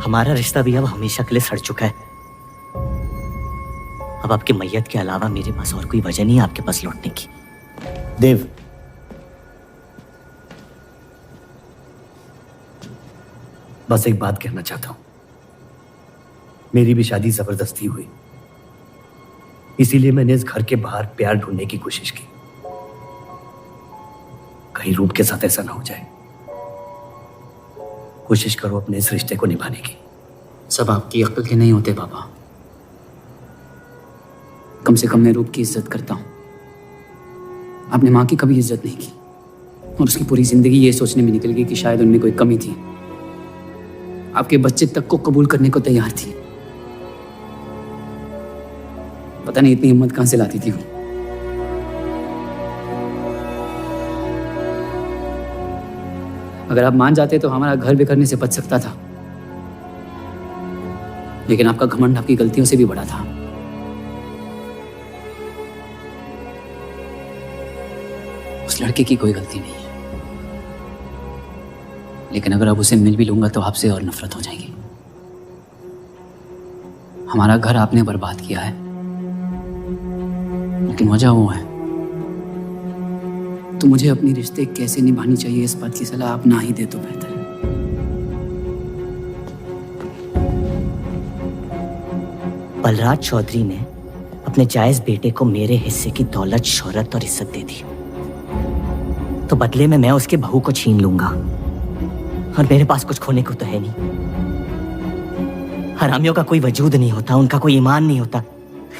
हमारा रिश्ता भी अब हमेशा के लिए सड़ चुका है। अब आपके मैयत के अलावा मेरे पास और कोई वजह नहीं है आपके पास लौटने की। देव, बस एक बात कहना चाहता हूं। मेरी भी शादी जबरदस्ती हुई, इसीलिए मैंने इस घर के बाहर प्यार ढूंढने की कोशिश की। कहीं रूप के साथ ऐसा ना हो जाए। कोशिश करो अपने इस रिश्ते को निभाने की। सब आपकी अक्ल के नहीं होते बाबा। कम से कम मैं रूप की इज्जत करता हूं। आपने माँ की कभी इज्जत नहीं की और उसकी पूरी जिंदगी ये सोचने में निकल गई कि शायद उनमें कोई कमी थी। आपके बच्चे तक को कबूल करने को तैयार थी। पता नहीं इतनी हिम्मत कहां से लाती थी वो। अगर आप मान जाते तो हमारा घर बिखरने से बच सकता था, लेकिन आपका घमंड आपकी गलतियों से भी बड़ा था। उस लड़के की कोई गलती नहीं है, लेकिन अगर अब उसे मिल भी लूंगा तो आपसे और नफरत हो जाएगी। हमारा घर आपने बर्बाद किया है, लेकिन वजह वो है। तो मुझे अपनी रिश्ते कैसे निभानी चाहिए इस बात की सलाह आप ना ही दे तो बेहतर है। बलराज चौधरी ने अपने जायज बेटे को मेरे हिस्से की दौलत, शोहरत और इज्जत दे दी, तो बदले में मैं उसके बहू को छीन लूंगा। और मेरे पास कुछ खोने को तो है नहीं। हरामियों का कोई वजूद नहीं होता, उनका कोई ईमान नहीं होता,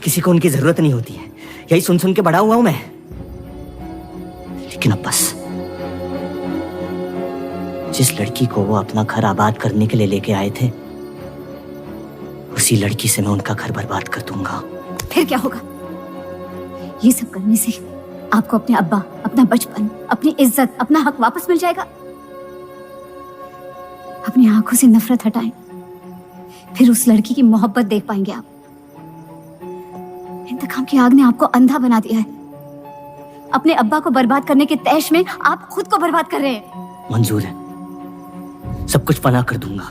किसी को उनकी जरूरत नहीं होती है। यही सुन सुन के बड़ा हुआ हूं मैं। लेकिन अब बस, जिस लड़की को वो अपना घर आबाद करने के लिए लेके आए थे, उसी लड़की से मैं उनका घर बर्बाद कर दूंगा। फिर क्या होगा? ये सब करने से आपको अपने अब्बा, अपना बचपन, अपनी इज्जत, अपना हक वापस मिल जाएगा। अपनी आंखों से नफरत हटाएं, फिर उस लड़की की मोहब्बत देख पाएंगे आप। इंतकाम की आग ने आपको अंधा बना दिया है। अपने अब्बा को बर्बाद करने के तैश में आप खुद को बर्बाद कर रहे हैं। मंजूर है, सब कुछ फना कर दूंगा।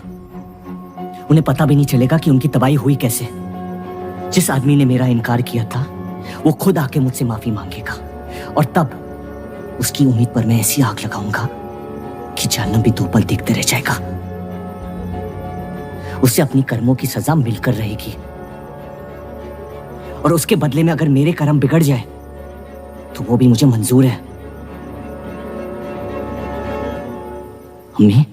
उन्हें पता भी नहीं चलेगा कि उनकी तबाही हुई कैसे। जिस आदमी ने मेरा इनकार किया था, वो खुद आके मुझसे माफी मांगेगा, और तब उसकी उम्मीद पर मैं ऐसी आग लगाऊंगा कि जहन्नम भी 2 पल देखते रह जाएगा। उसे अपनी कर्मों की सजा मिलकर रहेगी, और उसके बदले में अगर मेरे कर्म बिगड़ जाए तो वो भी मुझे मंजूर है। अम्मी,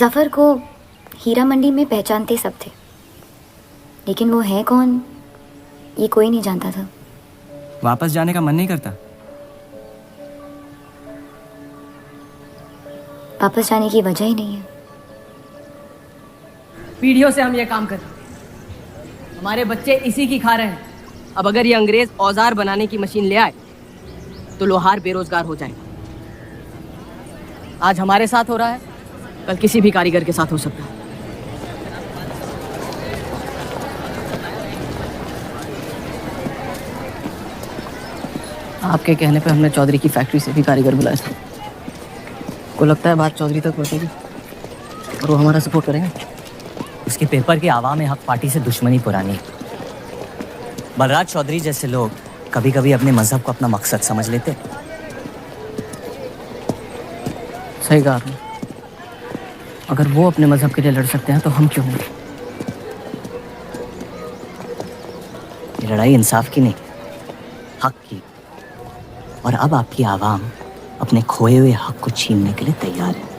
जफर को हीरा मंडी में पहचानते सब थे, लेकिन वो है कौन ये कोई नहीं जानता था। वापस जाने का मन नहीं करता? वापस जाने की वजह ही नहीं है। पीढ़ियों से हम ये काम कर रहे हैं, हमारे बच्चे इसी की खा रहे हैं। अब अगर ये अंग्रेज औजार बनाने की मशीन ले आए तो लोहार बेरोजगार हो जाएगा। आज हमारे साथ हो रहा है, कल किसी भी कारीगर के साथ हो सकता है। आपके कहने पे हमने चौधरी की फैक्ट्री से भी कारीगर बुलाए थे। को लगता है बात चौधरी तक पहुंचेगी और वो हमारा सपोर्ट करेंगे। उसके पेपर के आवाम हक पार्टी से दुश्मनी पुरानी। बलराज चौधरी जैसे लोग कभी कभी अपने मजहब को अपना मकसद समझ लेते। सही कहा आपने। अगर वो अपने मजहब के लिए लड़ सकते हैं तो हम क्यों नहीं? ये लड़ाई इंसाफ की नहीं, हक की। और अब आपकी आवाम अपने खोए हुए हक को छीनने के लिए तैयार है।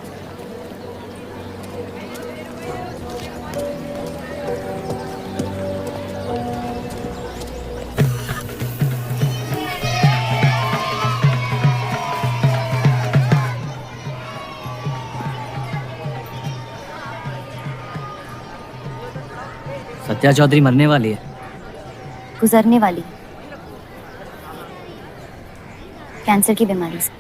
सत्या चौधरी मरने वाली है। गुजरने वाली, कैंसर की बीमारी से।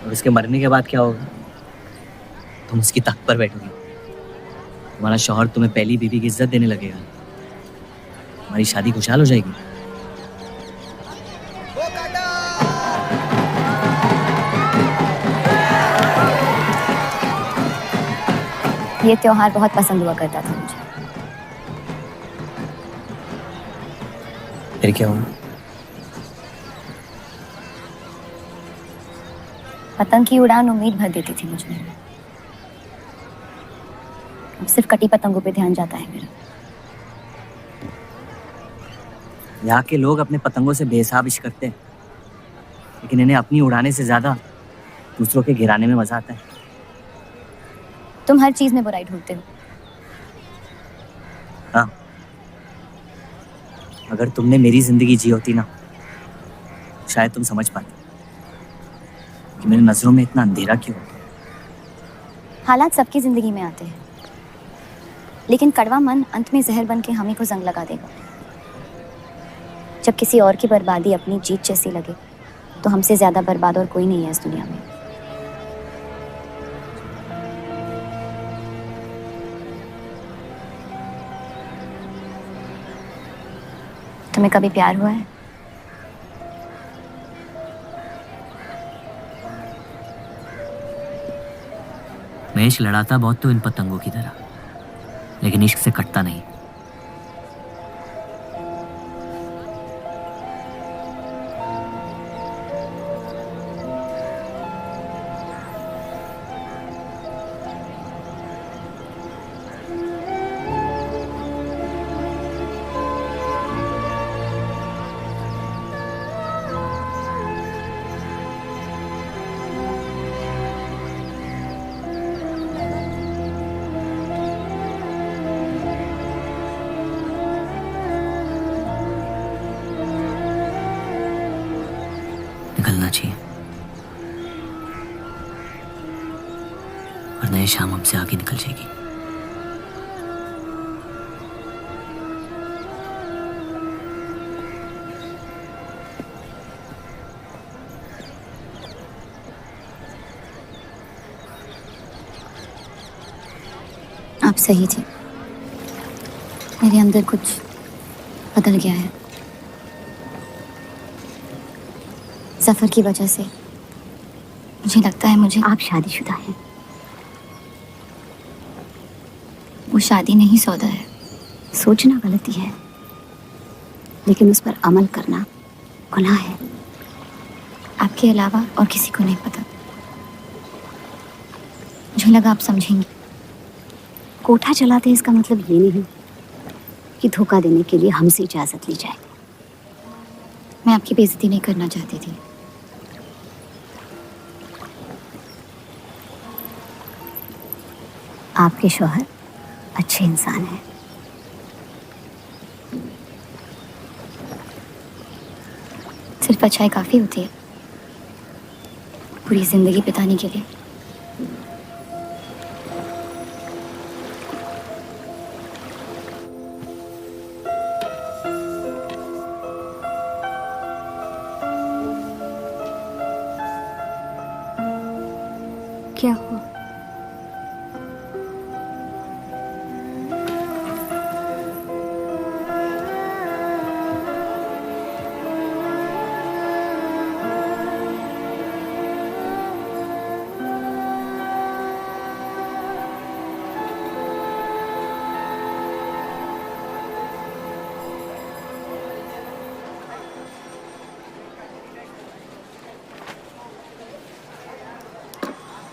और उसके मरने के बाद क्या होगा? तुम उसकी तख्त पर बैठोगी, तुम्हारा शौहर तुम्हें पहली बीवी की इज्जत देने लगेगा, हमारी शादी खुशहाल हो जाएगी। ये त्योहार बहुत पसंद हुआ करता था मुझे। फिर क्या हुआ? पतंग की उड़ान उम्मीद भर देती थी मुझ में। अब सिर्फ कटी पतंगों पे ध्यान जाता है मेरा। यहाँ के लोग अपने पतंगों से बेहिसाब इश्क करते हैं, लेकिन इन्हें अपनी उड़ाने से ज्यादा दूसरों के गिराने में मजा आता है। तुम हर चीज में बुराई ढूंढते हो। हाँ, अगर तुमने मेरी जिंदगी जी होती ना, शायद तुम समझ पाते कि मेरी नजरों में इतना अंधेरा क्यों है। हालात सबकी जिंदगी में आते हैं, लेकिन कड़वा मन अंत में जहर बन के हम ही को जंग लगा देगा। जब किसी और की बर्बादी अपनी जीत जैसी लगे तो हमसे ज्यादा बर्बाद और कोई नहीं है इस दुनिया में। तुम्हें कभी प्यार हुआ है? मैं इश्क लड़ाता बहुत तो इन पतंगों की तरह, लेकिन इश्क से कटता नहीं। निकलना चाहिए, वरना ये शाम हमसे आगे निकल जाएगी। आप सही थे, मेरे अंदर कुछ बदल गया है। सफर की वजह से मुझे लगता है मुझे आप शादीशुदा हैं। वो शादी नहीं सौदा है। सोचना गलती है, लेकिन उस पर अमल करना गुनाह है। आपके अलावा और किसी को नहीं पता। मुझे लगा आप समझेंगे। कोठा चलाते इसका मतलब ये नहीं कि धोखा देने के लिए हमसे इजाजत ली जाए। मैं आपकी बेइज्जती नहीं करना चाहती थी, आपके शौहर अच्छे इंसान हैं। सिर्फ अच्छाई काफी होती है पूरी जिंदगी बिताने के लिए। क्या हुआ?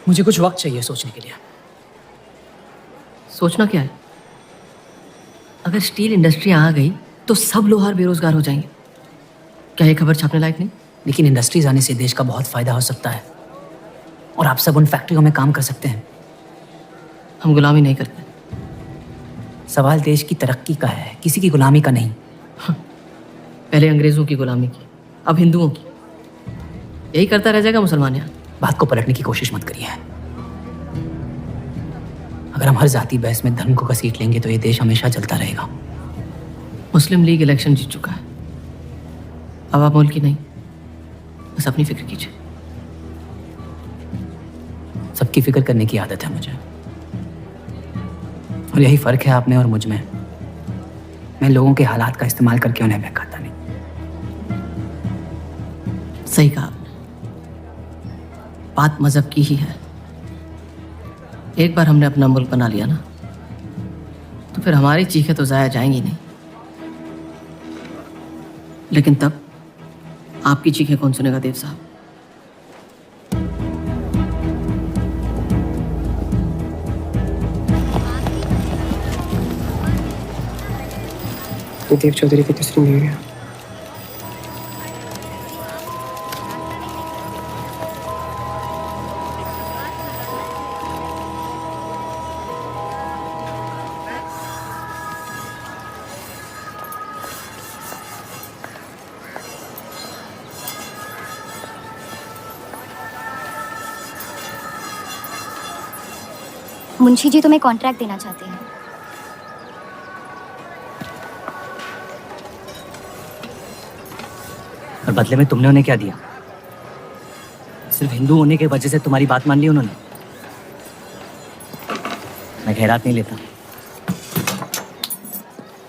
मुझे कुछ वक्त चाहिए सोचने के लिए। सोचना क्या है? अगर स्टील इंडस्ट्री आ गई तो सब लोहार बेरोजगार हो जाएंगे। क्या ये खबर छापने लायक नहीं? लेकिन इंडस्ट्रीज आने से देश का बहुत फायदा हो सकता है और आप सब उन फैक्ट्रियों में काम कर सकते हैं। हम गुलामी नहीं करते। सवाल देश की तरक्की का है, किसी की गुलामी का नहीं। पहले अंग्रेजों की गुलामी की, अब हिंदुओं की। यही करता रह जाएगा मुसलमान यहाँ। बात को पलटने की कोशिश मत करिए। अगर हम हर जाति बहस में धर्म को घसीट लेंगे तो ये देश हमेशा चलता रहेगा। मुस्लिम लीग इलेक्शन जीत चुका है। अब आप मुल्क की नहीं, बस अपनी फिक्र कीजिए। सबकी फिक्र करने की आदत है मुझे, और यही फर्क है आप में और मुझ में। मैं लोगों के हालात का इस्तेमाल करके उन्हें बहकाता नहीं। सही कहा आपने। बात मजहब की ही है। एक बार हमने अपना मुल्क बना लिया ना, तो फिर हमारी चीखें तो जाया जाएंगी नहीं। लेकिन तब आपकी चीखें कौन सुनेगा देव साहब? देव चौधरी की तीसरी बीवी है। मुंशी जी तुम्हें कॉन्ट्रैक्ट देना चाहते हैं। और बदले में तुमने उन्हें क्या दिया? सिर्फ हिंदू होने के वजह से तुम्हारी बात मान ली उन्होंने? मैं खैरात नहीं लेता।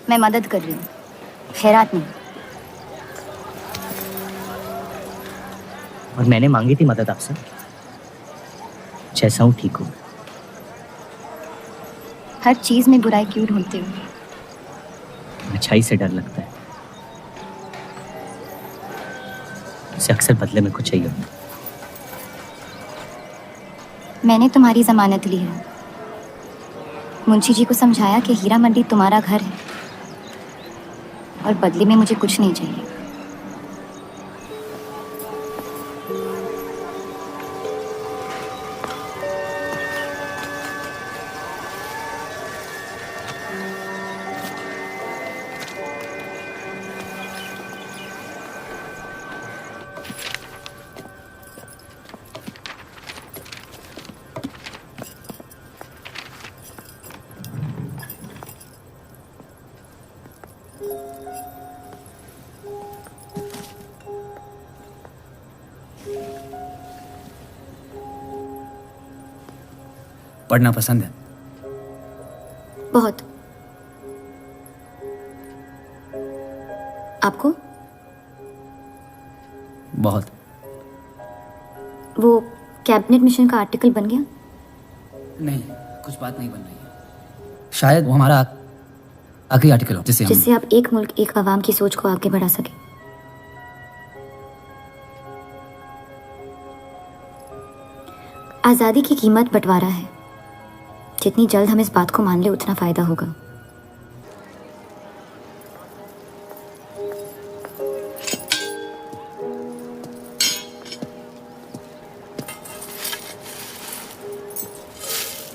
मैं मदद कर रही हूँ, खैरात नहीं। और मैंने मांगी थी मदद आपसे। जैसा हूँ ठीक हूँ। हर चीज में बुराई क्यों ढूंढते हो? अच्छाई से डर लगता है। उसे अक्सर बदले में कुछ चाहिए होता है। मैंने तुम्हारी जमानत ली है। मुंशी जी को समझाया कि हीरा मंडी तुम्हारा घर है और बदले में मुझे कुछ नहीं चाहिए। पढ़ना पसंद है? बहुत। आपको? बहुत। वो कैबिनेट मिशन का आर्टिकल बन गया? नहीं, कुछ बात नहीं बन रही है। शायद वो हमारा आखिरी आर्टिकल हो जिससे आप एक मुल्क एक आवाम की सोच को आगे बढ़ा सके। आज़ादी की कीमत बंटवारा है। जितनी जल्द हम इस बात को मान ले उतना फायदा होगा।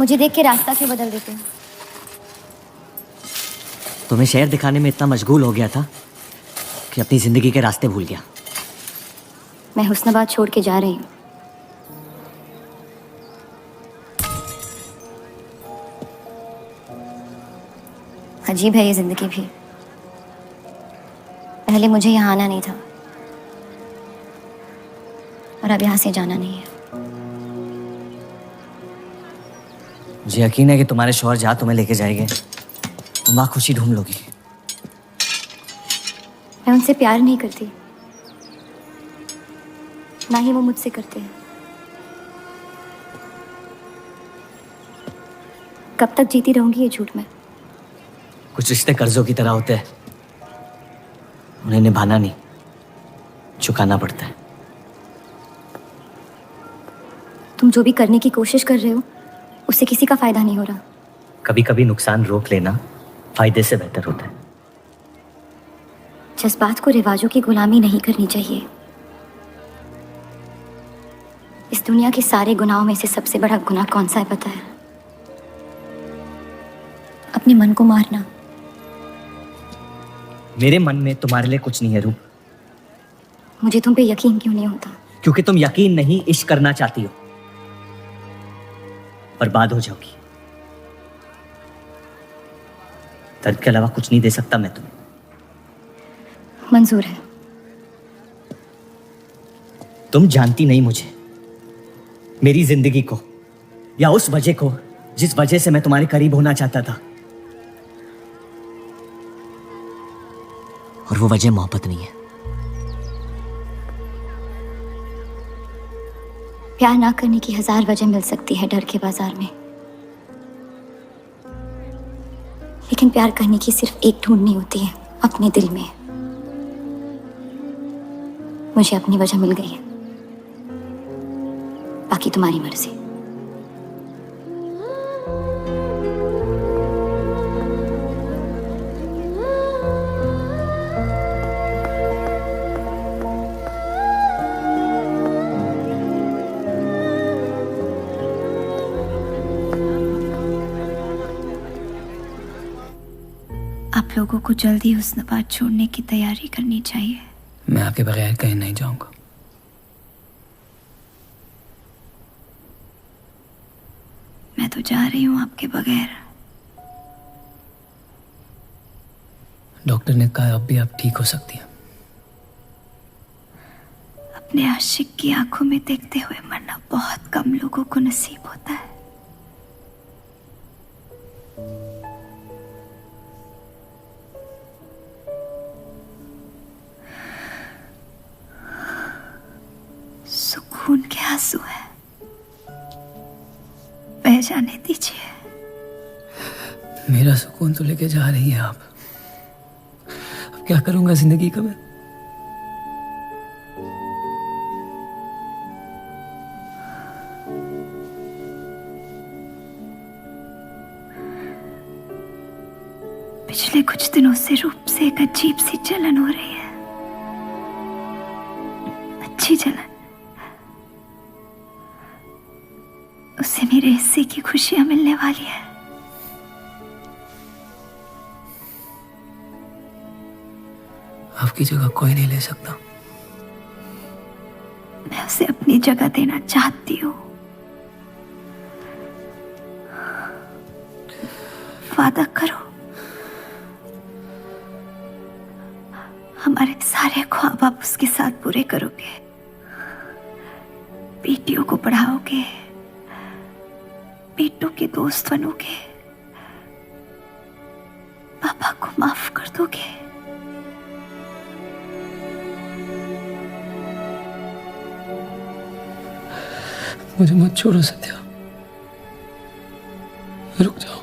मुझे देख के रास्ता क्यों बदल देते हो? तुम्हें शहर दिखाने में इतना मशगूल हो गया था कि अपनी जिंदगी के रास्ते भूल गया। मैं हुस्नाबाद छोड़ के जा रही हूँ। अजीब है ये जिंदगी भी। पहले मुझे यहाँ आना नहीं था और अब यहाँ से जाना नहीं है। मुझे यकीन है कि तुम्हारे शौहर जहाँ तुम्हें लेके जाएंगे तुम वहाँ खुशी ढूंढ लोगी। मैं उनसे प्यार नहीं करती, ना ही वो मुझसे करते हैं। कब तक जीती रहूंगी ये झूठ में? कुछ रिश्ते कर्जों की तरह होते हैं, उन्हें निभाना नहीं, चुकाना पड़ता है। तुम जो भी करने की कोशिश कर रहे हो उससे किसी का फायदा नहीं हो रहा। कभी कभी नुकसान रोक लेना फायदे से बेहतर होता है। जज्बात को रिवाजों की गुलामी नहीं करनी चाहिए। इस दुनिया के सारे गुनाहों में से सबसे बड़ा गुनाह कौन सा है पता है? अपने मन को मारना। मेरे मन में तुम्हारे लिए कुछ नहीं है रूप। मुझे तुम पे यकीन क्यों नहीं होता? क्योंकि तुम यकीन नहीं इश्क करना चाहती हो, बर्बाद हो जाओगी। दर्द के अलावा कुछ नहीं दे सकता मैं तुम्हें। मंजूर है। तुम जानती नहीं मुझे, मेरी जिंदगी को, या उस वजह को जिस वजह से मैं तुम्हारे करीब होना चाहता था। और वो वजह मोहब्बत नहीं है। प्यार ना करने की 1000 वजह मिल सकती है डर के बाजार में, लेकिन प्यार करने की सिर्फ एक ढूंढनी होती है अपने दिल में। मुझे अपनी वजह मिल गई है, बाकी तुम्हारी मर्जी। आप लोगों को जल्दी हुस्नाबाद छोड़ने की तैयारी करनी चाहिए। मैं आपके बगैर कहीं नहीं जाऊंगा। मैं तो जा रही हूँ आपके बगैर। डॉक्टर ने कहा अब भी आप ठीक हो सकती हैं। अपने आशिक की आंखों में देखते हुए मरना बहुत कम लोगों को नसीब होता है। सुकून के आंसू है, बह जाने दीजिए। मेरा सुकून तो लेके जा रही है आप। अब क्या करूंगा जिंदगी का मैं? पिछले कुछ दिनों से रूप से एक अजीब सी जलन हो रही है, अच्छी जलन। उसे मेरे हिस्से की खुशियां मिलने वाली है। आपकी जगह कोई नहीं ले सकता। मैं उसे अपनी जगह देना चाहती हूँ। वादा करो, हमारे सारे ख्वाब आप उसके साथ पूरे करोगे। बेटियों को पढ़ाओगे, बेटों के दोस्त बनोगे, पापा को माफ कर दोगे। मुझे मत छोड़ो सत्या, रुक जाओ।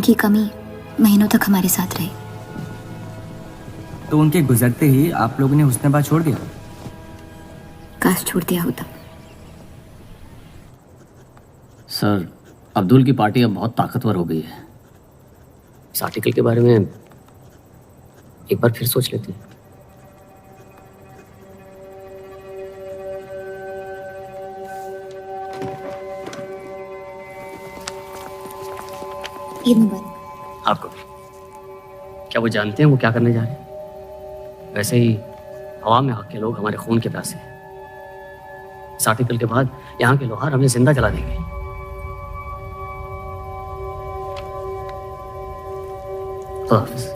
उनकी कमी महीनों तक हमारे साथ रही। तो उनके गुजरते ही आप लोगों ने हुस्न-ए-बात छोड़ दिया? काश छोड़ दिया होता। सर, अब्दुल की पार्टी अब बहुत ताकतवर हो गई है। इस आर्टिकल के बारे में एक बार फिर सोच लेते हैं। ईद मुबारक। आपको क्या वो जानते हैं वो क्या करने जा रहे हैं? वैसे ही हवा में हक के लोग हमारे खून के प्यासे हैं। इस आर्टिकल के बाद यहाँ के लोहार हमें जिंदा जला देंगे। खुदा हाफिज़।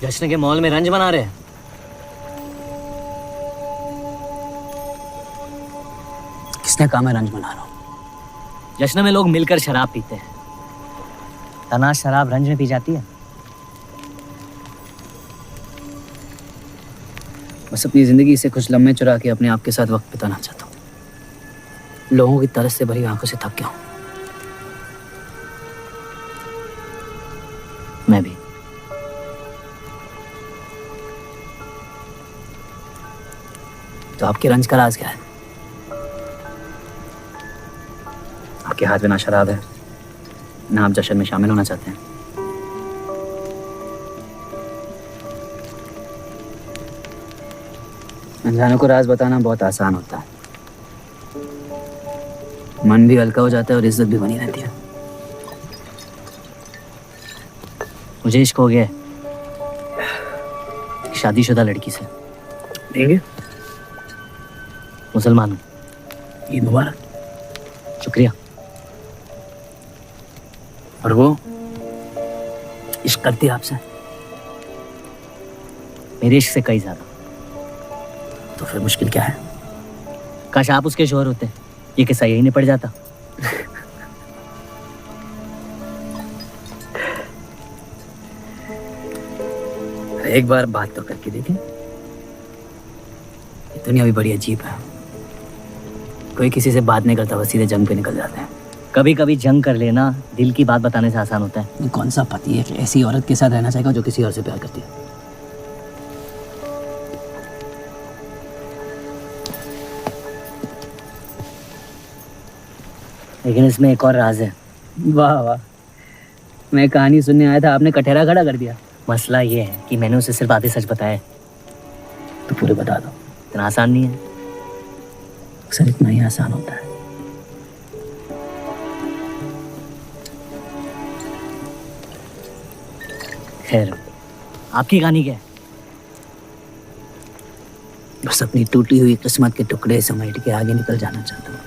जश्न के मॉल में रंज बना रहे हैं। किसने कहा मैं रंज बना रहा हूँ? जश्न में लोग मिलकर शराब पीते हैं। तना शराब रंज में पी जाती है। बस अपनी जिंदगी से कुछ लम्हे चुरा के अपने आप के साथ वक्त बिताना चाहता हूँ। लोगों की तरस से भरी आंखों से थक गया हूँ। मैं भी। तो आपके रंज का राज क्या है? आपके हाथ में ना शराब है, ना आप जश्न में शामिल होना चाहते हैं। अनजानों को राज बताना बहुत आसान होता है। मन भी हल्का हो जाता है और इज्जत भी बनी रहती है। मुझे इश्क हो गया है शादीशुदा लड़की से। देंगे? मुसलमान हूँ। ईद मुबारक। शुक्रिया। और वो इश्क करती है आपसे? मेरे इश्क से कई ज्यादा। तो फिर मुश्किल क्या है? काश आप उसके शोहर होते, ये किस्सा यही निपट जाता। एक बार बात तो करके देखें। दुनिया भी बड़ी अजीब है। कोई किसी से बात नहीं करता, बस सीधे जंग पे निकल जाते हैं। कभी कभी जंग कर लेना दिल की बात बताने से आसान होता है। कौन सा पति है ऐसी औरत के साथ रहना चाहेगा जो किसी और से प्यार करती है? लेकिन इसमें एक और राज है। वाह वाह, मैं कहानी सुनने आया था, आपने कटहरा खड़ा कर दिया। मसला ये है कि मैंने उसे सिर्फ आधे सच बताए। तो पूरे बता दो। इतना आसान नहीं है। अक्सर इतना ही आसान होता है। खैर, आपकी कहानी क्या है? बस अपनी टूटी हुई किस्मत के टुकड़े समेट के आगे निकल जाना चाहता हूँ,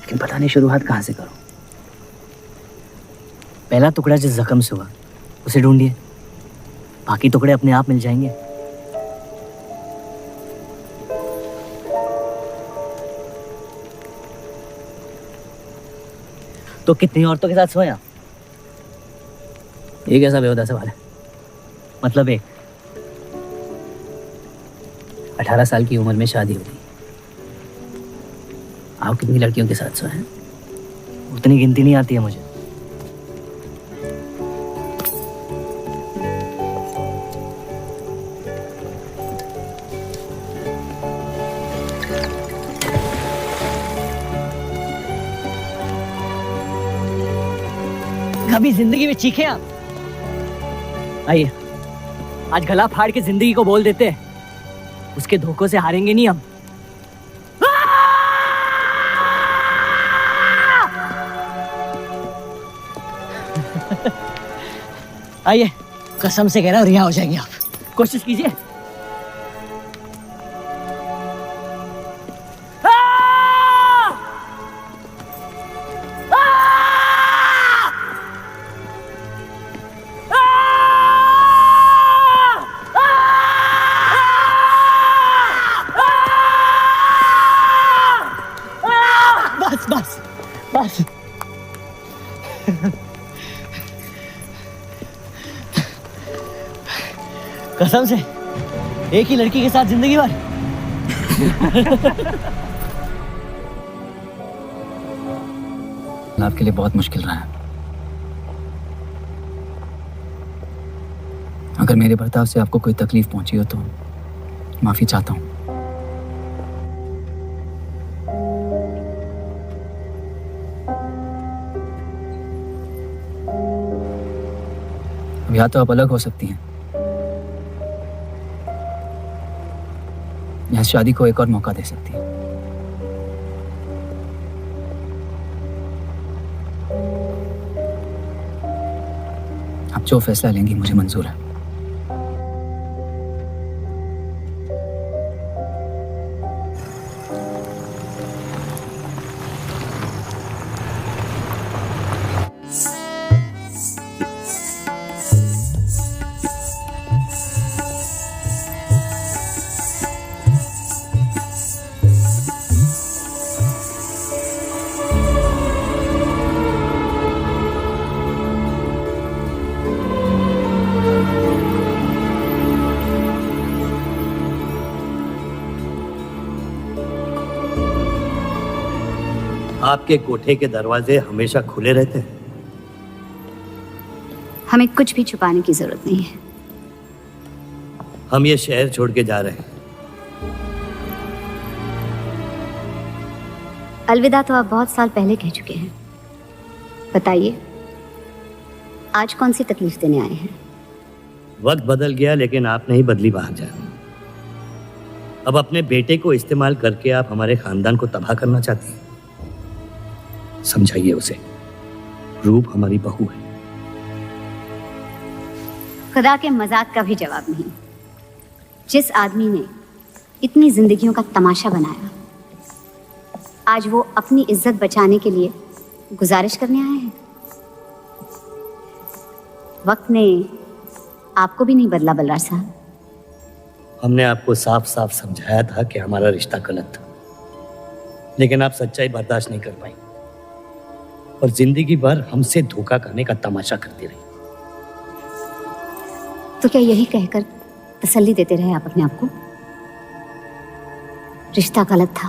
लेकिन पता नहीं शुरुआत कहाँ से करूँ। पहला टुकड़ा जिस जख्म से हुआ उसे ढूंढिए, बाकी टुकड़े अपने आप मिल जाएंगे। तो कितनी औरतों के साथ सोया? ये कैसा बेहुदा सवाल है? मतलब एक। 18 साल की उम्र में शादी हो गई। आप कितनी लड़कियों के साथ सोए हैं? उतनी गिनती नहीं आती है मुझे। कभी जिंदगी में चीखे आप? आइए। आज गला फाड़ के जिंदगी को बोल देते हैं, उसके धोखों से हारेंगे नहीं हम। आइए, कसम से कह रहा हूं रिहा हो जाएंगे आप। कोशिश कीजिए। बस बस बस। कसम से एक ही लड़की के साथ जिंदगी भर। आपके लिए बहुत मुश्किल रहा है। अगर मेरे बर्ताव से आपको कोई तकलीफ पहुंची हो तो माफी चाहता हूं। अब या तो आप अलग हो सकती हैं या शादी को एक और मौका दे सकती है। आप जो फैसला लेंगी मुझे मंजूर है। आपके कोठे के दरवाजे हमेशा खुले रहते हैं? हमें कुछ भी छुपाने की जरूरत नहीं है। हम ये शहर छोड़ के जा रहे हैं। अलविदा तो आप बहुत साल पहले कह चुके हैं। बताइए, आज कौन सी तकलीफ देने आए हैं? वक्त बदल गया लेकिन आप नहीं बदली बाहर जाए। अब अपने बेटे को इस्तेमाल करके आप हमारे खानदान को तबाह करना चाहती हैं। समझाइए उसे, रूप हमारी बहू है। खुदा के मजाक का भी जवाब नहीं। जिस आदमी ने इतनी जिंदगियों का तमाशा बनाया, आज वो अपनी इज्जत बचाने के लिए गुजारिश करने आए हैं। वक्त ने आपको भी नहीं बदला बलराज साहब। हमने आपको साफ साफ समझाया था कि हमारा रिश्ता गलत था, लेकिन आप सच्चाई बर्दाश्त नहीं कर पाई और जिंदगी भर हमसे धोखा करने का तमाशा करती रही। तो क्या यही कहकर तसल्ली देते रहे आप अपने आप को? रिश्ता गलत था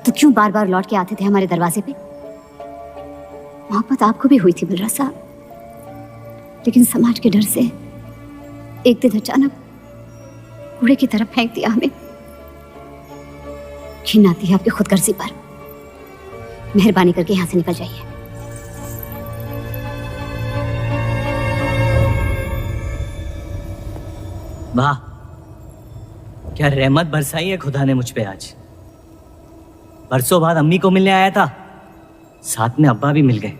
तो क्यों बार बार लौट के आते थे हमारे दरवाजे पे? मोहब्बत आपको भी हुई थी बलराज साहब, लेकिन समाज के डर से एक दिन अचानक कूड़े की तरफ फेंक दिया हमें। घिन आती है आपकी खुदगर्जी पर। मेहरबानी करके यहां से निकल जाइए। वाह, क्या रहमत बरसाई है खुदा ने मुझ पे आज। बरसों बाद अम्मी को मिलने आया था, साथ में अब्बा भी मिल गए।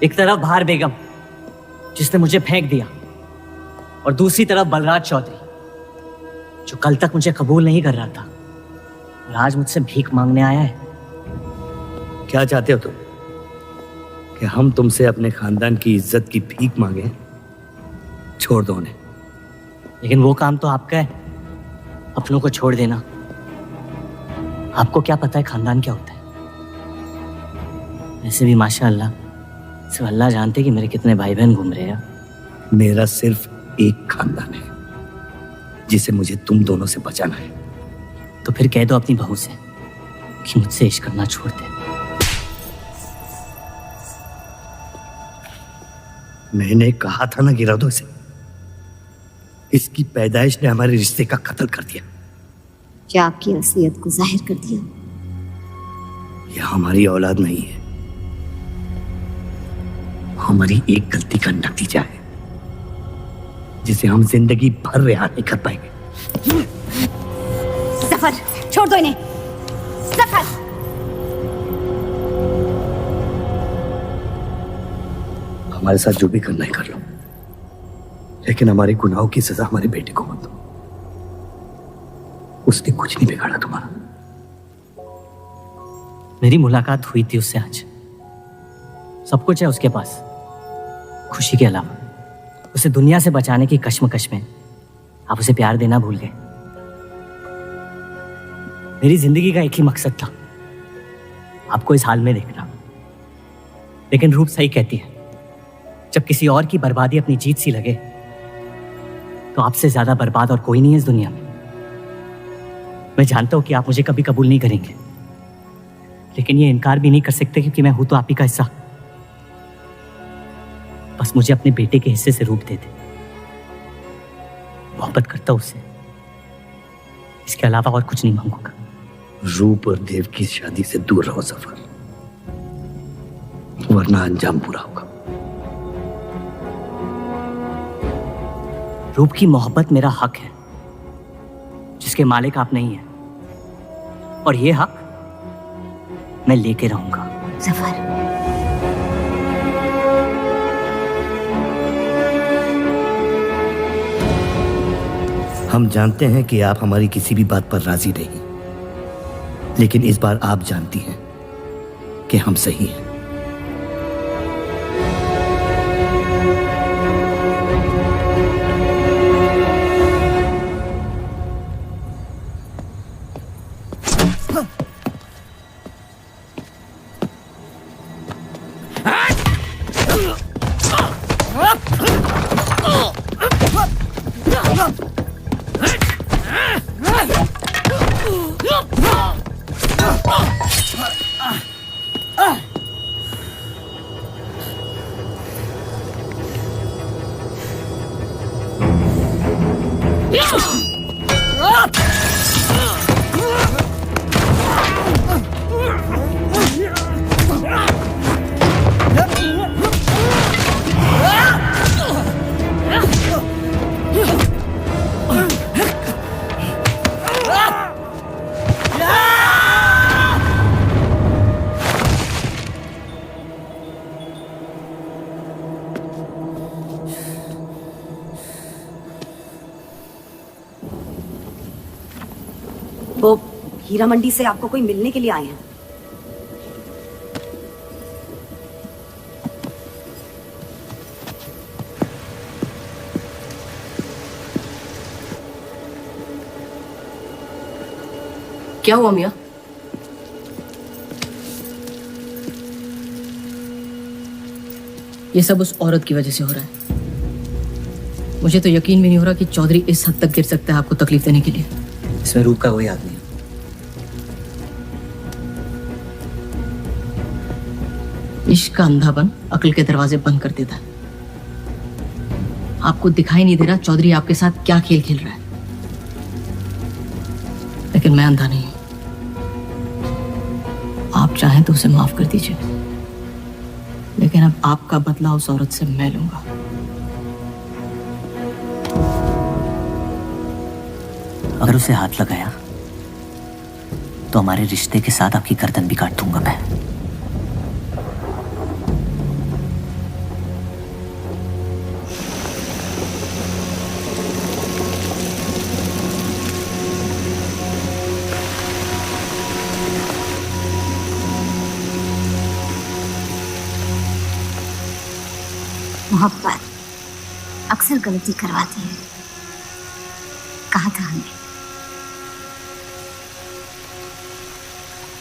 एक तरफ बहार बेगम जिसने मुझे फेंक दिया और दूसरी तरफ बलराज चौधरी जो कल तक मुझे कबूल नहीं कर रहा था और आज मुझसे भीख मांगने आया है। क्या चाहते हो तुम? कि हम तुमसे अपने खानदान की इज्जत की भीख मांगे? छोड़ दो उन्हें। लेकिन वो काम तो आपका है, अपनों को छोड़ देना। आपको क्या पता है खानदान क्या होता है? वैसे भी माशाअल्लाह सिर्फ अल्लाह जानते कि मेरे कितने भाई बहन घूम रहे हैं। मेरा सिर्फ एक खानदान है जिसे मुझे तुम दोनों से बचाना है। तो फिर कह दो अपनी बहू से कि मुझसे इश्क करना छोड़ दे। मैंने कहा था ना, गिरा दो इसे। इसकी पैदाइश ने हमारे रिश्ते का कत्ल कर दिया। क्या आपकी असलियत को जाहिर कर दिया? यह हमारी औलाद नहीं है, हमारी एक गलती का नतीजा है। जिसे हम जिंदगी भर रिहा नहीं कर पाएंगे। जफर, छोड़ दो इन्हें। जफर, हमारे साथ जो भी करना है कर लो, लेकिन हमारे गुनाहों की सजा हमारे बेटे को मत दो। उसने कुछ नहीं बिगाड़ा तुम्हारा। मेरी मुलाकात हुई थी उससे आज। सब कुछ है उसके पास, खुशी के अलावा। उसे दुनिया से बचाने की कश्मकश में आप उसे प्यार देना भूल गए। मेरी जिंदगी का एक ही मकसद था, आपको इस हाल में देखना। लेकिन रूप सही कहती है, जब किसी और की बर्बादी अपनी जीत सी लगे तो आपसे ज्यादा बर्बाद और कोई नहीं है इस दुनिया में। मैं जानता हूं कि आप मुझे कभी कबूल नहीं करेंगे, लेकिन ये इनकार भी नहीं कर सकते क्योंकि मैं हूं तो आप ही का हिस्सा। बस मुझे अपने बेटे के हिस्से से रूप दे दे। मोहब्बत करता हूं उससे, इसके अलावा और कुछ नहीं मांगूंगा। रूप और देव की शादी से दूर रहो सफर, वरना अंजाम बुरा होगा। रूप की मोहब्बत मेरा हक है, जिसके मालिक आप नहीं हैं, और ये हक मैं लेके रहूंगा। जफर, हम जानते हैं कि आप हमारी किसी भी बात पर राजी नहीं, लेकिन इस बार आप जानती हैं कि हम सही हैं। वो हीरा मंडी से आपको कोई मिलने के लिए आए हैं। क्या हुआ मियाँ? ये सब उस औरत की वजह से हो रहा है। मुझे तो यकीन भी नहीं हो रहा कि चौधरी इस हद तक गिर सकता है आपको तकलीफ देने के लिए। इसमें रूप का कोई हाथ नहीं। इश्क का अंधापन अक्ल के दरवाजे बंद कर देता है। आपको दिखाई नहीं दे रहा चौधरी आपके साथ क्या खेल खेल रहा है, लेकिन मैं अंधा नहीं हूं। आप चाहें तो उसे माफ कर दीजिए, लेकिन अब आपका बदला उस औरत से मैं लूंगा। अगर उसे हाथ लगाया तो हमारे रिश्ते के साथ आपकी गर्दन भी काट दूंगा मैं। मोहब्बत अक्सर गलती करवाती है, कहा था हमने।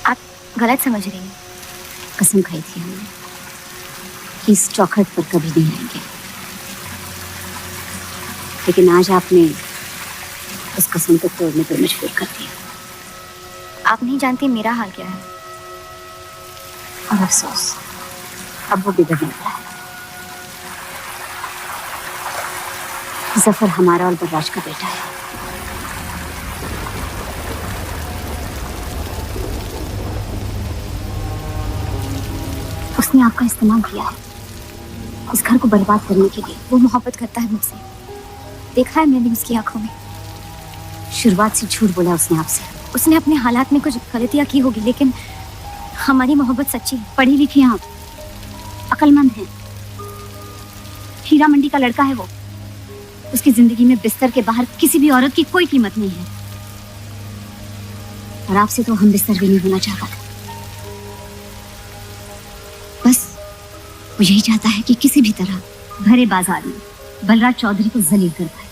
आप गलत समझ रही हैं। कसम खाई थी हमने कि इस चौखट पर कभी नहीं आएंगे, लेकिन आज आपने उस कसम को तोड़ने पर मजबूर कर दिया। आप नहीं जानती मेरा हाल क्या है, और अफसोस अब वो बिगड़ने वाला है। जफर हमारा और बर्राज का बेटा है। उसने आपका इस्तेमाल किया है इस घर को बर्बाद करने के लिए। वो मोहब्बत करता है मुझसे, देखा है मैंने उसकी आंखों में। शुरुआत से झूठ बोला उसने आपसे। उसने अपने हालात में कुछ गलतियां की होगी, लेकिन हमारी मोहब्बत सच्ची है। पढ़ी लिखी हैं आप, अक्लमंद हैं। हीरा मंडी का लड़का है वो। उसकी जिंदगी में बिस्तर के बाहर किसी भी औरत की कोई कीमत नहीं है। और आपसे तो हम बिस्तर भी नहीं होना चाहता था। बस वो यही चाहता है कि किसी भी तरह भरे बाजार में बलराज चौधरी को जलील कर पाए।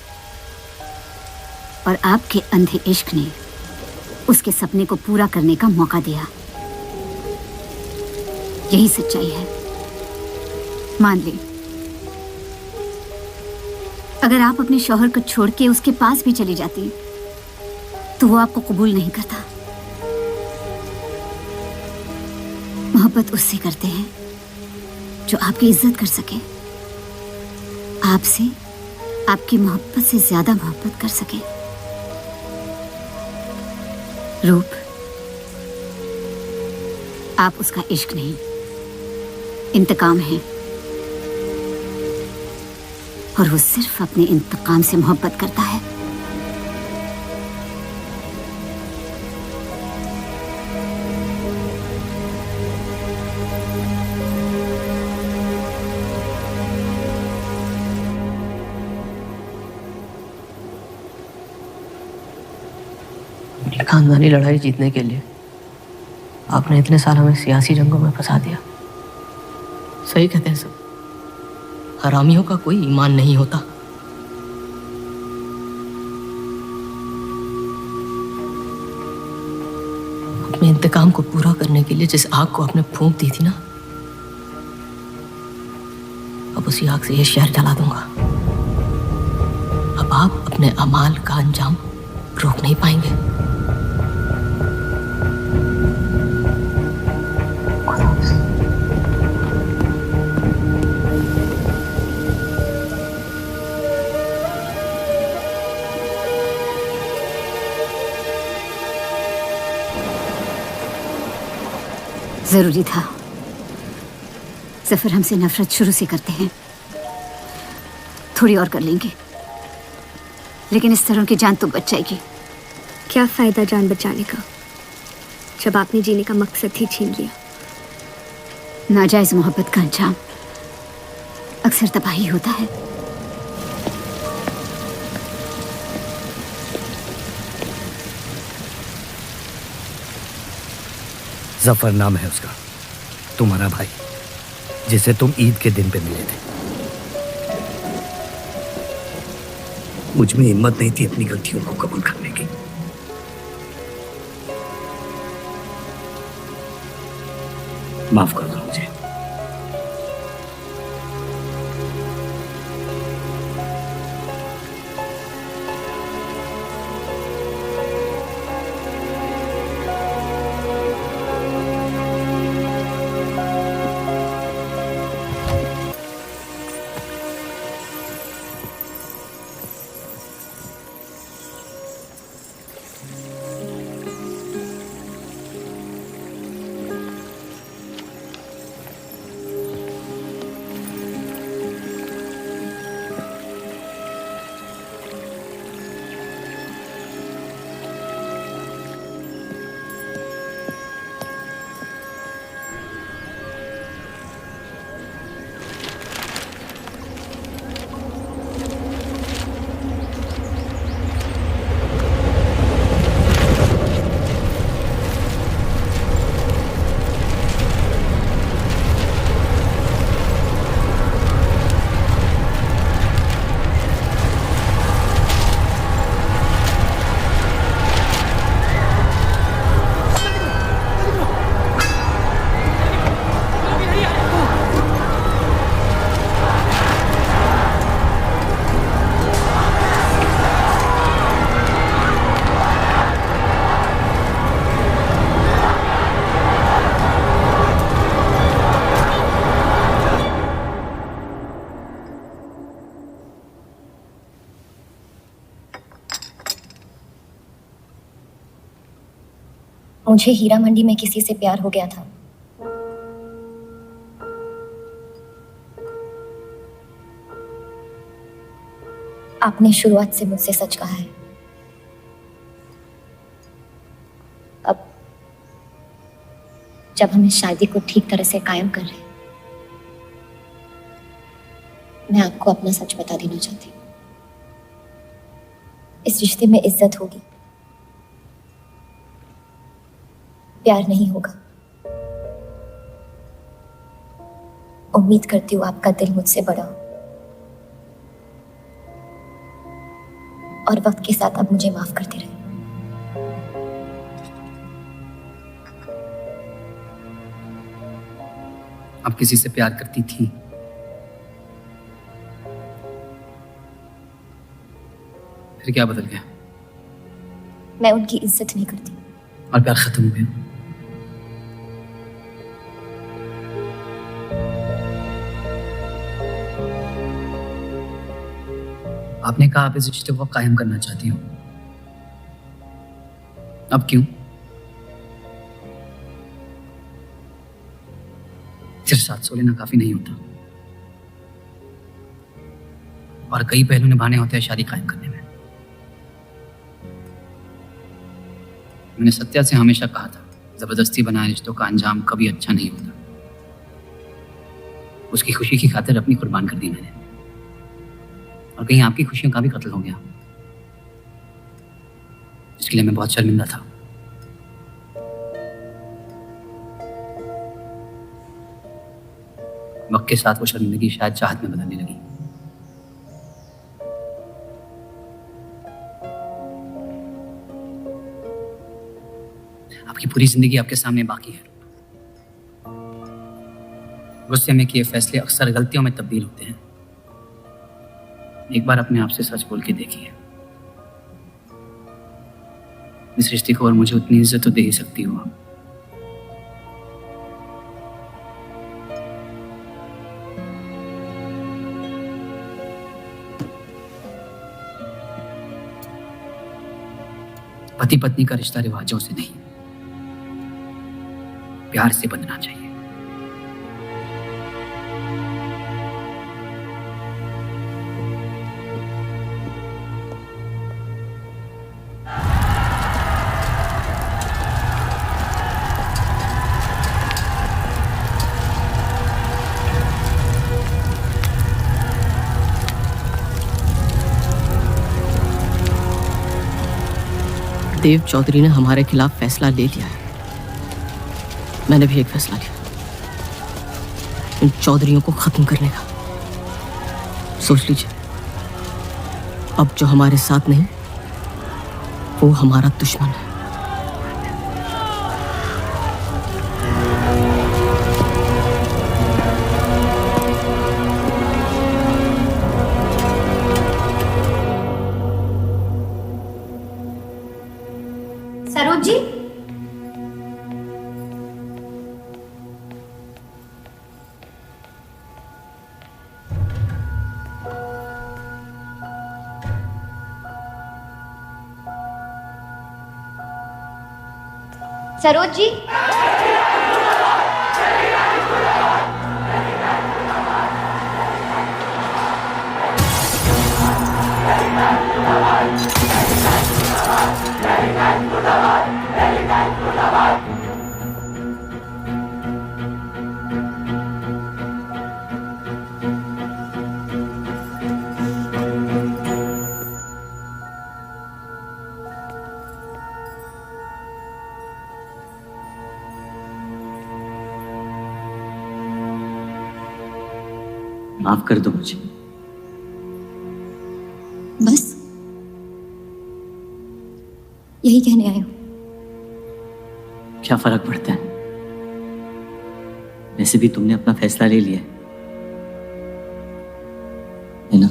और आपके अंधे इश्क ने उसके सपने को पूरा करने का मौका दिया। यही सच्चाई है, मान ले। अगर आप अपने शौहर को छोड़ के उसके पास भी चली जाती तो वो आपको कबूल नहीं करता। मोहब्बत उससे करते हैं जो आपकी इज्जत कर सके, आपसे आपकी मोहब्बत से ज्यादा मोहब्बत कर सके। रूप, आप उसका इश्क नहीं, इंतकाम है। और वो सिर्फ अपने इंतकाम से मोहब्बत करता है। खानदानी लड़ाई जीतने के लिए आपने इतने साल हमें सियासी जंगों में फंसा दिया। सही कहते हैं सब, हरामियों का कोई ईमान नहीं होता। अपने इंतकाम को पूरा करने के लिए जिस आग को आपने फूंक दी थी ना, अब उसी आग से ये शहर जला दूंगा। अब आप अपने अमाल का अंजाम रोक नहीं पाएंगे। जरूरी था। जफर हमसे नफरत शुरू से करते हैं। थोड़ी और कर लेंगे, लेकिन इस तरह की जान तो बच जाएगी। क्या फायदा जान बचाने का जब आपने जीने का मकसद ही छीन लिया। नाजायज मोहब्बत का अंजाम अक्सर तबाही होता है। जफर नाम है उसका, तुम्हारा भाई, जिसे तुम ईद के दिन पे मिले थे। मुझ में हिम्मत नहीं थी अपनी गलतियों को कबूल करने की। माफ कर दो मुझे। मुझे हीरा मंडी में किसी से प्यार हो गया था। आपने शुरुआत से मुझसे सच कहा है। अब जब हम इस शादी को ठीक तरह से कायम कर रहे हैं, मैं आपको अपना सच बता देना चाहती हूँ। इस रिश्ते में इज्जत होगी, प्यार नहीं होगा। उम्मीद करती हूँ आपका दिल मुझसे बड़ा हो और वक्त के साथ आप मुझे माफ करते रहे। आप किसी से प्यार करती थी? फिर क्या बदल गया? मैं उनकी इज्जत नहीं करती। और प्यार खत्म हो गया? आपने कहा आप इस रिश्ते को कायम करना चाहती हो, अब क्यों? सिर्फ 700 लेना काफी नहीं होता, और कई पहलू निभाने होते हैं शादी कायम करने में। मैंने सत्या से हमेशा कहा था, जबरदस्ती बनाए रिश्तों का अंजाम कभी अच्छा नहीं होता। उसकी खुशी की खातिर अपनी कुर्बान कर दी मैंने, और कहीं आपकी खुशियों का भी कत्ल हो गया, इसके लिए मैं बहुत शर्मिंदा था। वक्त के साथ वो शर्मिंदगी शायद चाहत में बदलने लगी। आपकी पूरी जिंदगी आपके सामने बाकी है। गुस्से में किए फैसले अक्सर गलतियों में तब्दील होते हैं। एक बार अपने आप से सच बोल के देखिए, इस रिश्ते को और मुझे उतनी इज्जत तो दे ही सकती हो। पति पत्नी का रिश्ता रिवाजों से नहीं, प्यार से बंधना चाहिए। देव चौधरी ने हमारे खिलाफ फैसला ले लिया है। मैंने भी एक फैसला लिया, इन चौधरियों को खत्म करने का। सोच लीजिए, अब जो हमारे साथ नहीं, वो हमारा दुश्मन है। सरोज जी, सरोज जी, माफ कर दो मुझे। बस यही कहने आए हो? क्या फर्क पड़ता है, वैसे भी तुमने अपना फैसला ले लिया है ना?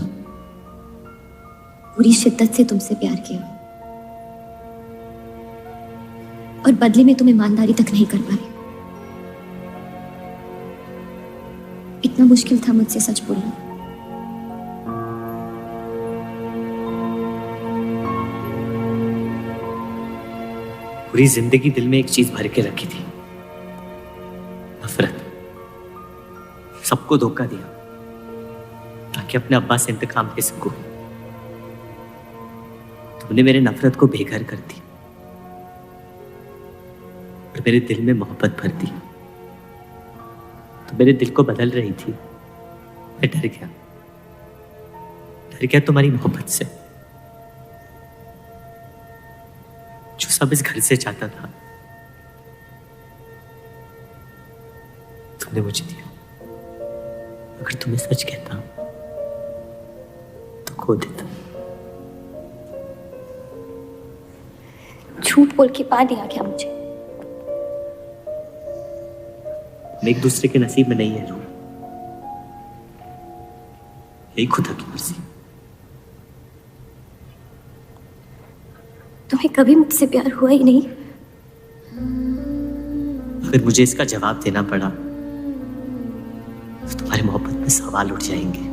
पूरी शिद्दत से तुमसे प्यार किया और बदले में तुम ईमानदारी तक नहीं कर पाए। इतना मुश्किल था मुझसे सच बोलना। पूरी जिंदगी दिल में एक चीज भर के रखी थी, नफरत। सबको धोखा दिया ताकि अपने अब्बा से इंतकाम ले सकूं। तुमने मेरे नफरत को बेघर कर दी और मेरे दिल में मोहब्बत भर दी। तो मेरे दिल को बदल रही थी। मैं डर गया तुम्हारी मोहब्बत से, जो सब इस घर से चाहता था तुमने मुझे दिया। अगर तुम्हें सच कहता तो खो देता। झूठ बोल के पा दिया क्या मुझे? हम एक दूसरे के नसीब में नहीं है रूह, यही खुदा की मर्जी। तुम्हें कभी मुझसे प्यार हुआ ही नहीं? अगर मुझे इसका जवाब देना पड़ा तो तुम्हारी मोहब्बत में सवाल उठ जाएंगे।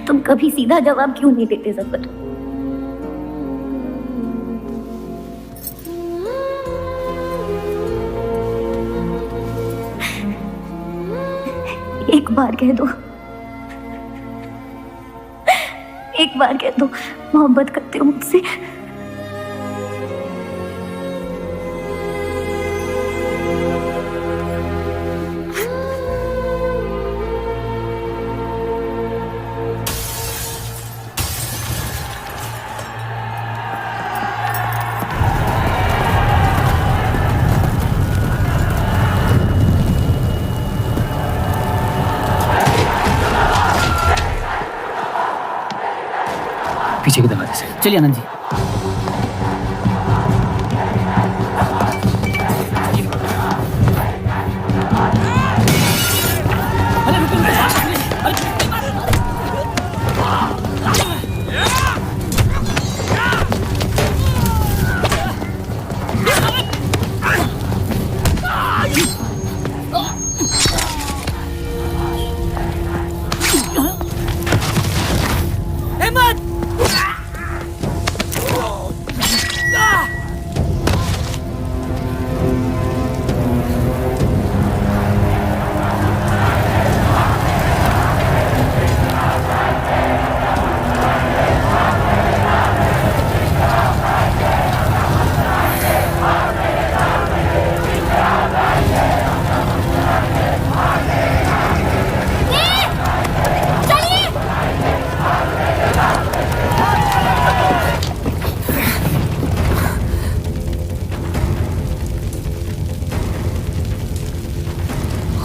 तुम कभी सीधा जवाब क्यों नहीं देते जफर? एक बार कह दो, एक बार कह दो मोहब्बत करते हो मुझसे। पीछे के दरवाजे से चलिए आनंद जी।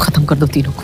खत्म कर दो तीनों को।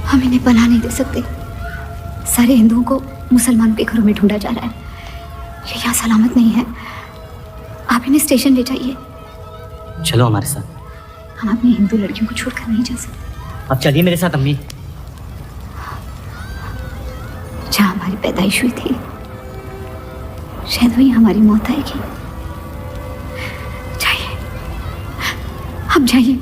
हम इन्हें पनाह नहीं दे सकते। सारे हिंदुओं को मुसलमानों के घरों में ढूंढा जा रहा है। ये यहाँ सलामत नहीं है। आप इन्हें स्टेशन ले जाइए। चलो हमारे साथ। हम अपनी हिंदू लड़कियों को छोड़कर नहीं जा सकते। अब चलिए मेरे साथ अम्मी। जहाँ हमारी पैदाइश हुई थी शायद वही हमारी मौत आएगी। जाइए, अब जाइए।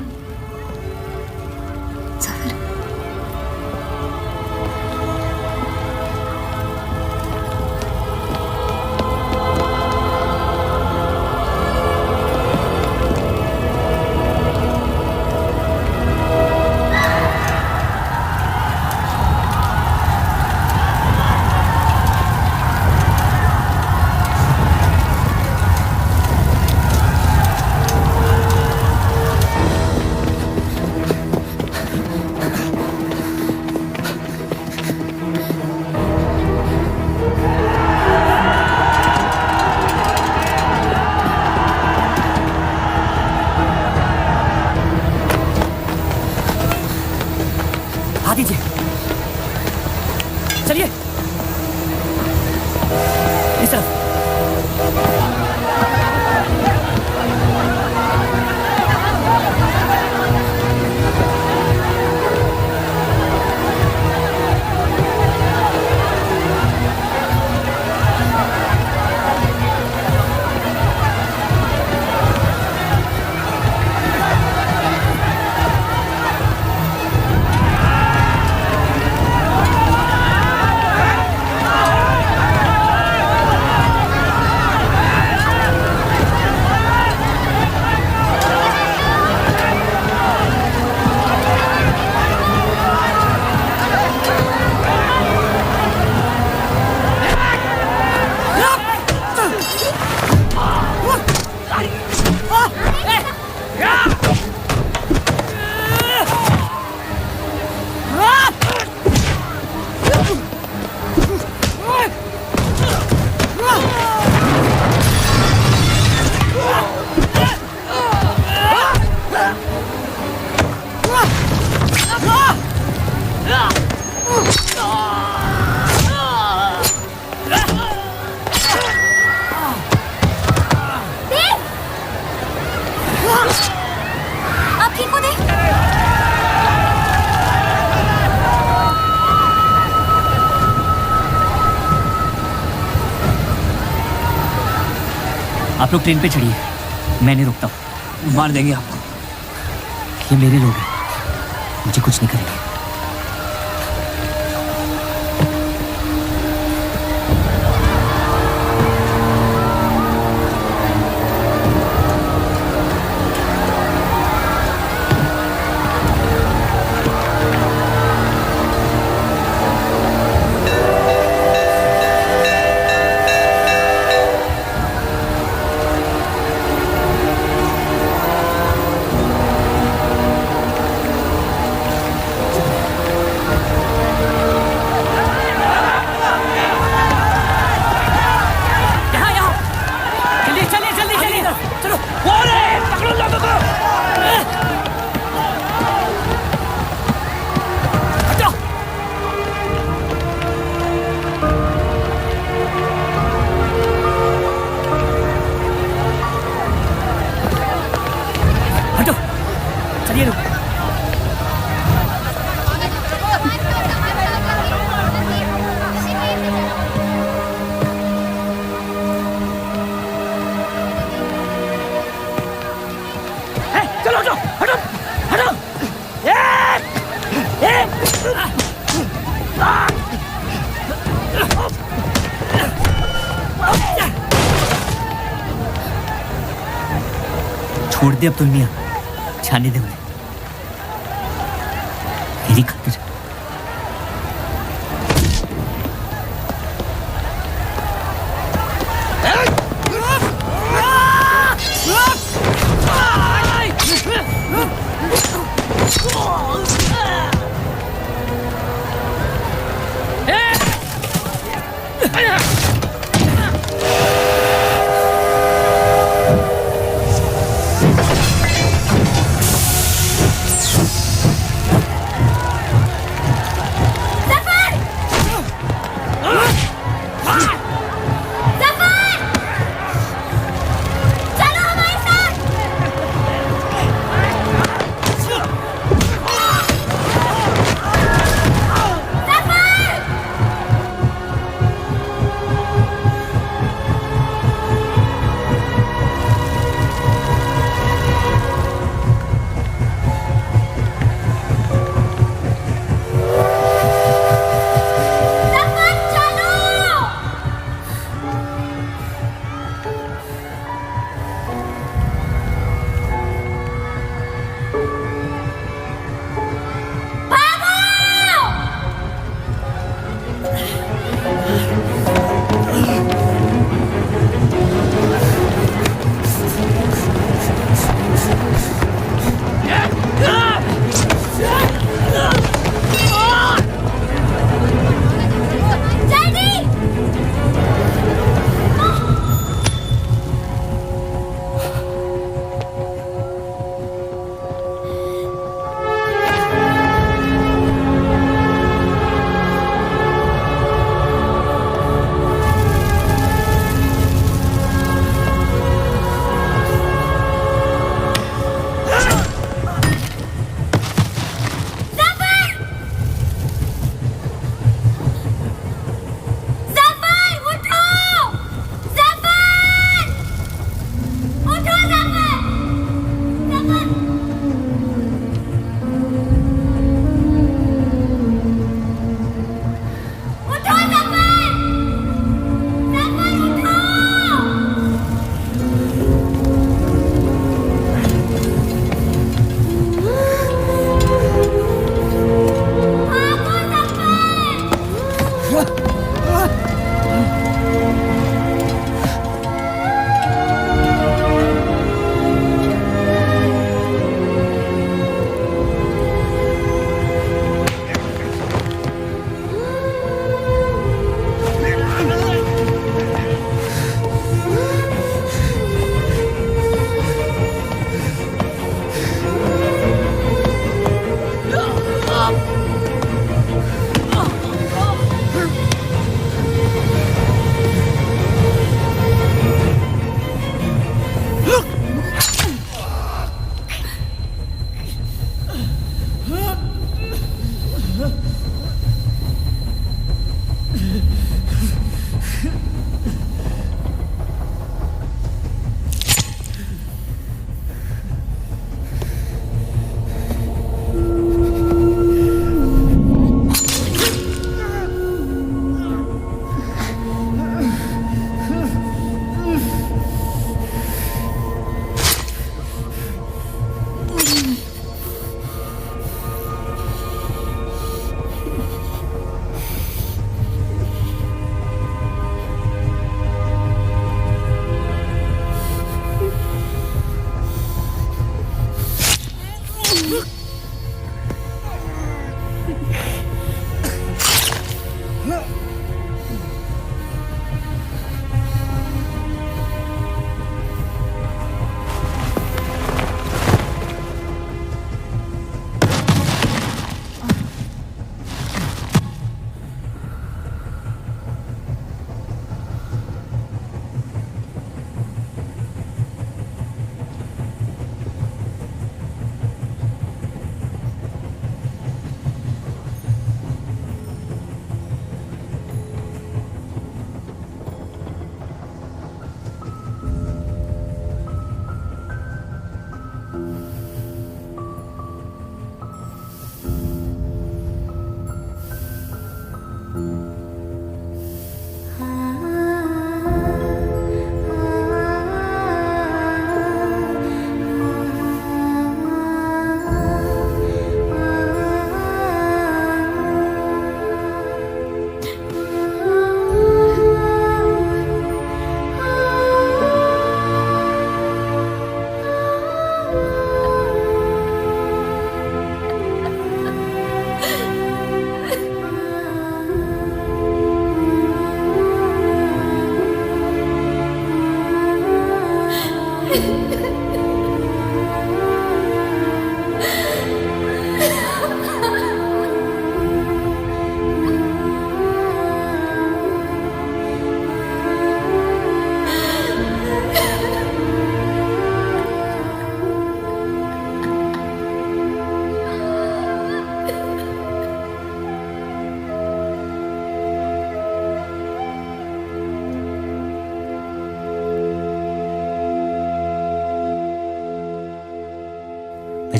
इस तरफ। आप ठीक हो दे? आप लोग ट्रेन पे चढ़िए, मैं नहीं रुकता हूँ। मार देंगे आपको। ये मेरे लोग हैं, मुझे कुछ नहीं करेंगे। छोड़ दे अब दुनिया, जाने दे उन्हें मेरी खातिर।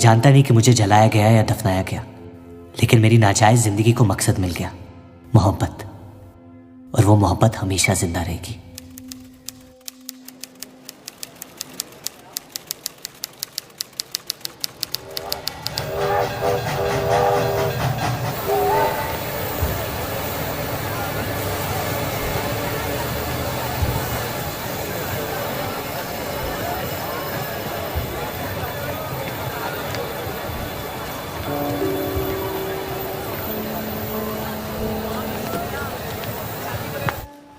जानता नहीं कि मुझे जलाया गया या दफनाया गया, लेकिन मेरी नाजायज जिंदगी को मकसद मिल गया, मोहब्बत। और वो मोहब्बत हमेशा जिंदा रहेगी।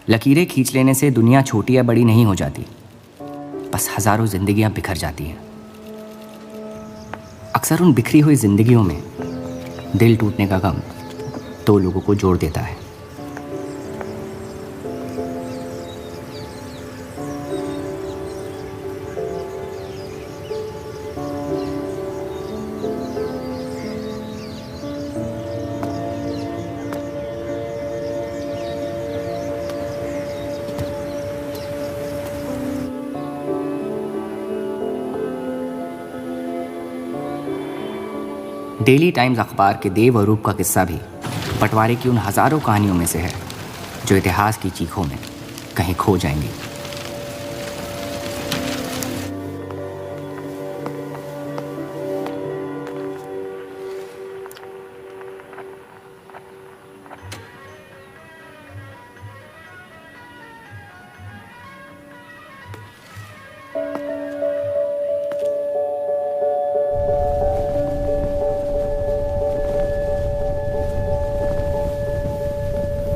लकीरें खींच लेने से दुनिया छोटी या बड़ी नहीं हो जाती, बस हजारों जिंदगियां बिखर जाती हैं। अक्सर उन बिखरी हुई जिंदगियों में दिल टूटने का गम दो लोगों को जोड़ देता है। डेली टाइम्स अखबार के देव और रूप का किस्सा भी बंटवारे की उन हजारों कहानियों में से है जो इतिहास की चीखों में कहीं खो जाएंगी।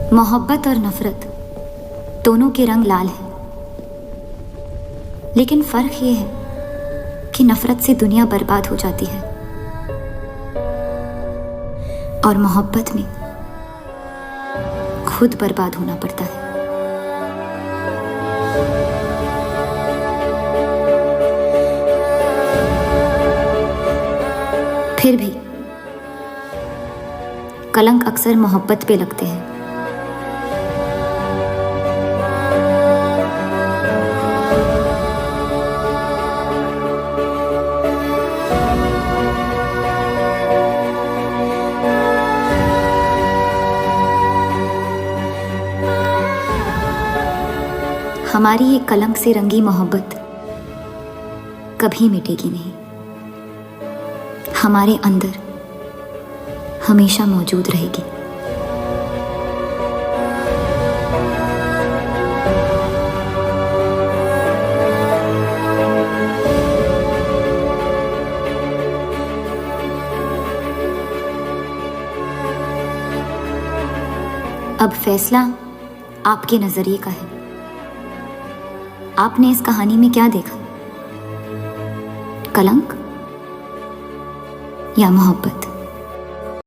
मोहब्बत और नफरत दोनों के रंग लाल हैं, लेकिन फर्क ये है कि नफरत से दुनिया बर्बाद हो जाती है और मोहब्बत में खुद बर्बाद होना पड़ता है। फिर भी कलंक अक्सर मोहब्बत पे लगते हैं। हमारी ये कलंक से रंगी मोहब्बत कभी मिटेगी नहीं, हमारे अंदर हमेशा मौजूद रहेगी। अब फैसला आपके नजरिए का है। आपने इस कहानी में क्या देखा, कलंक या मोहब्बत?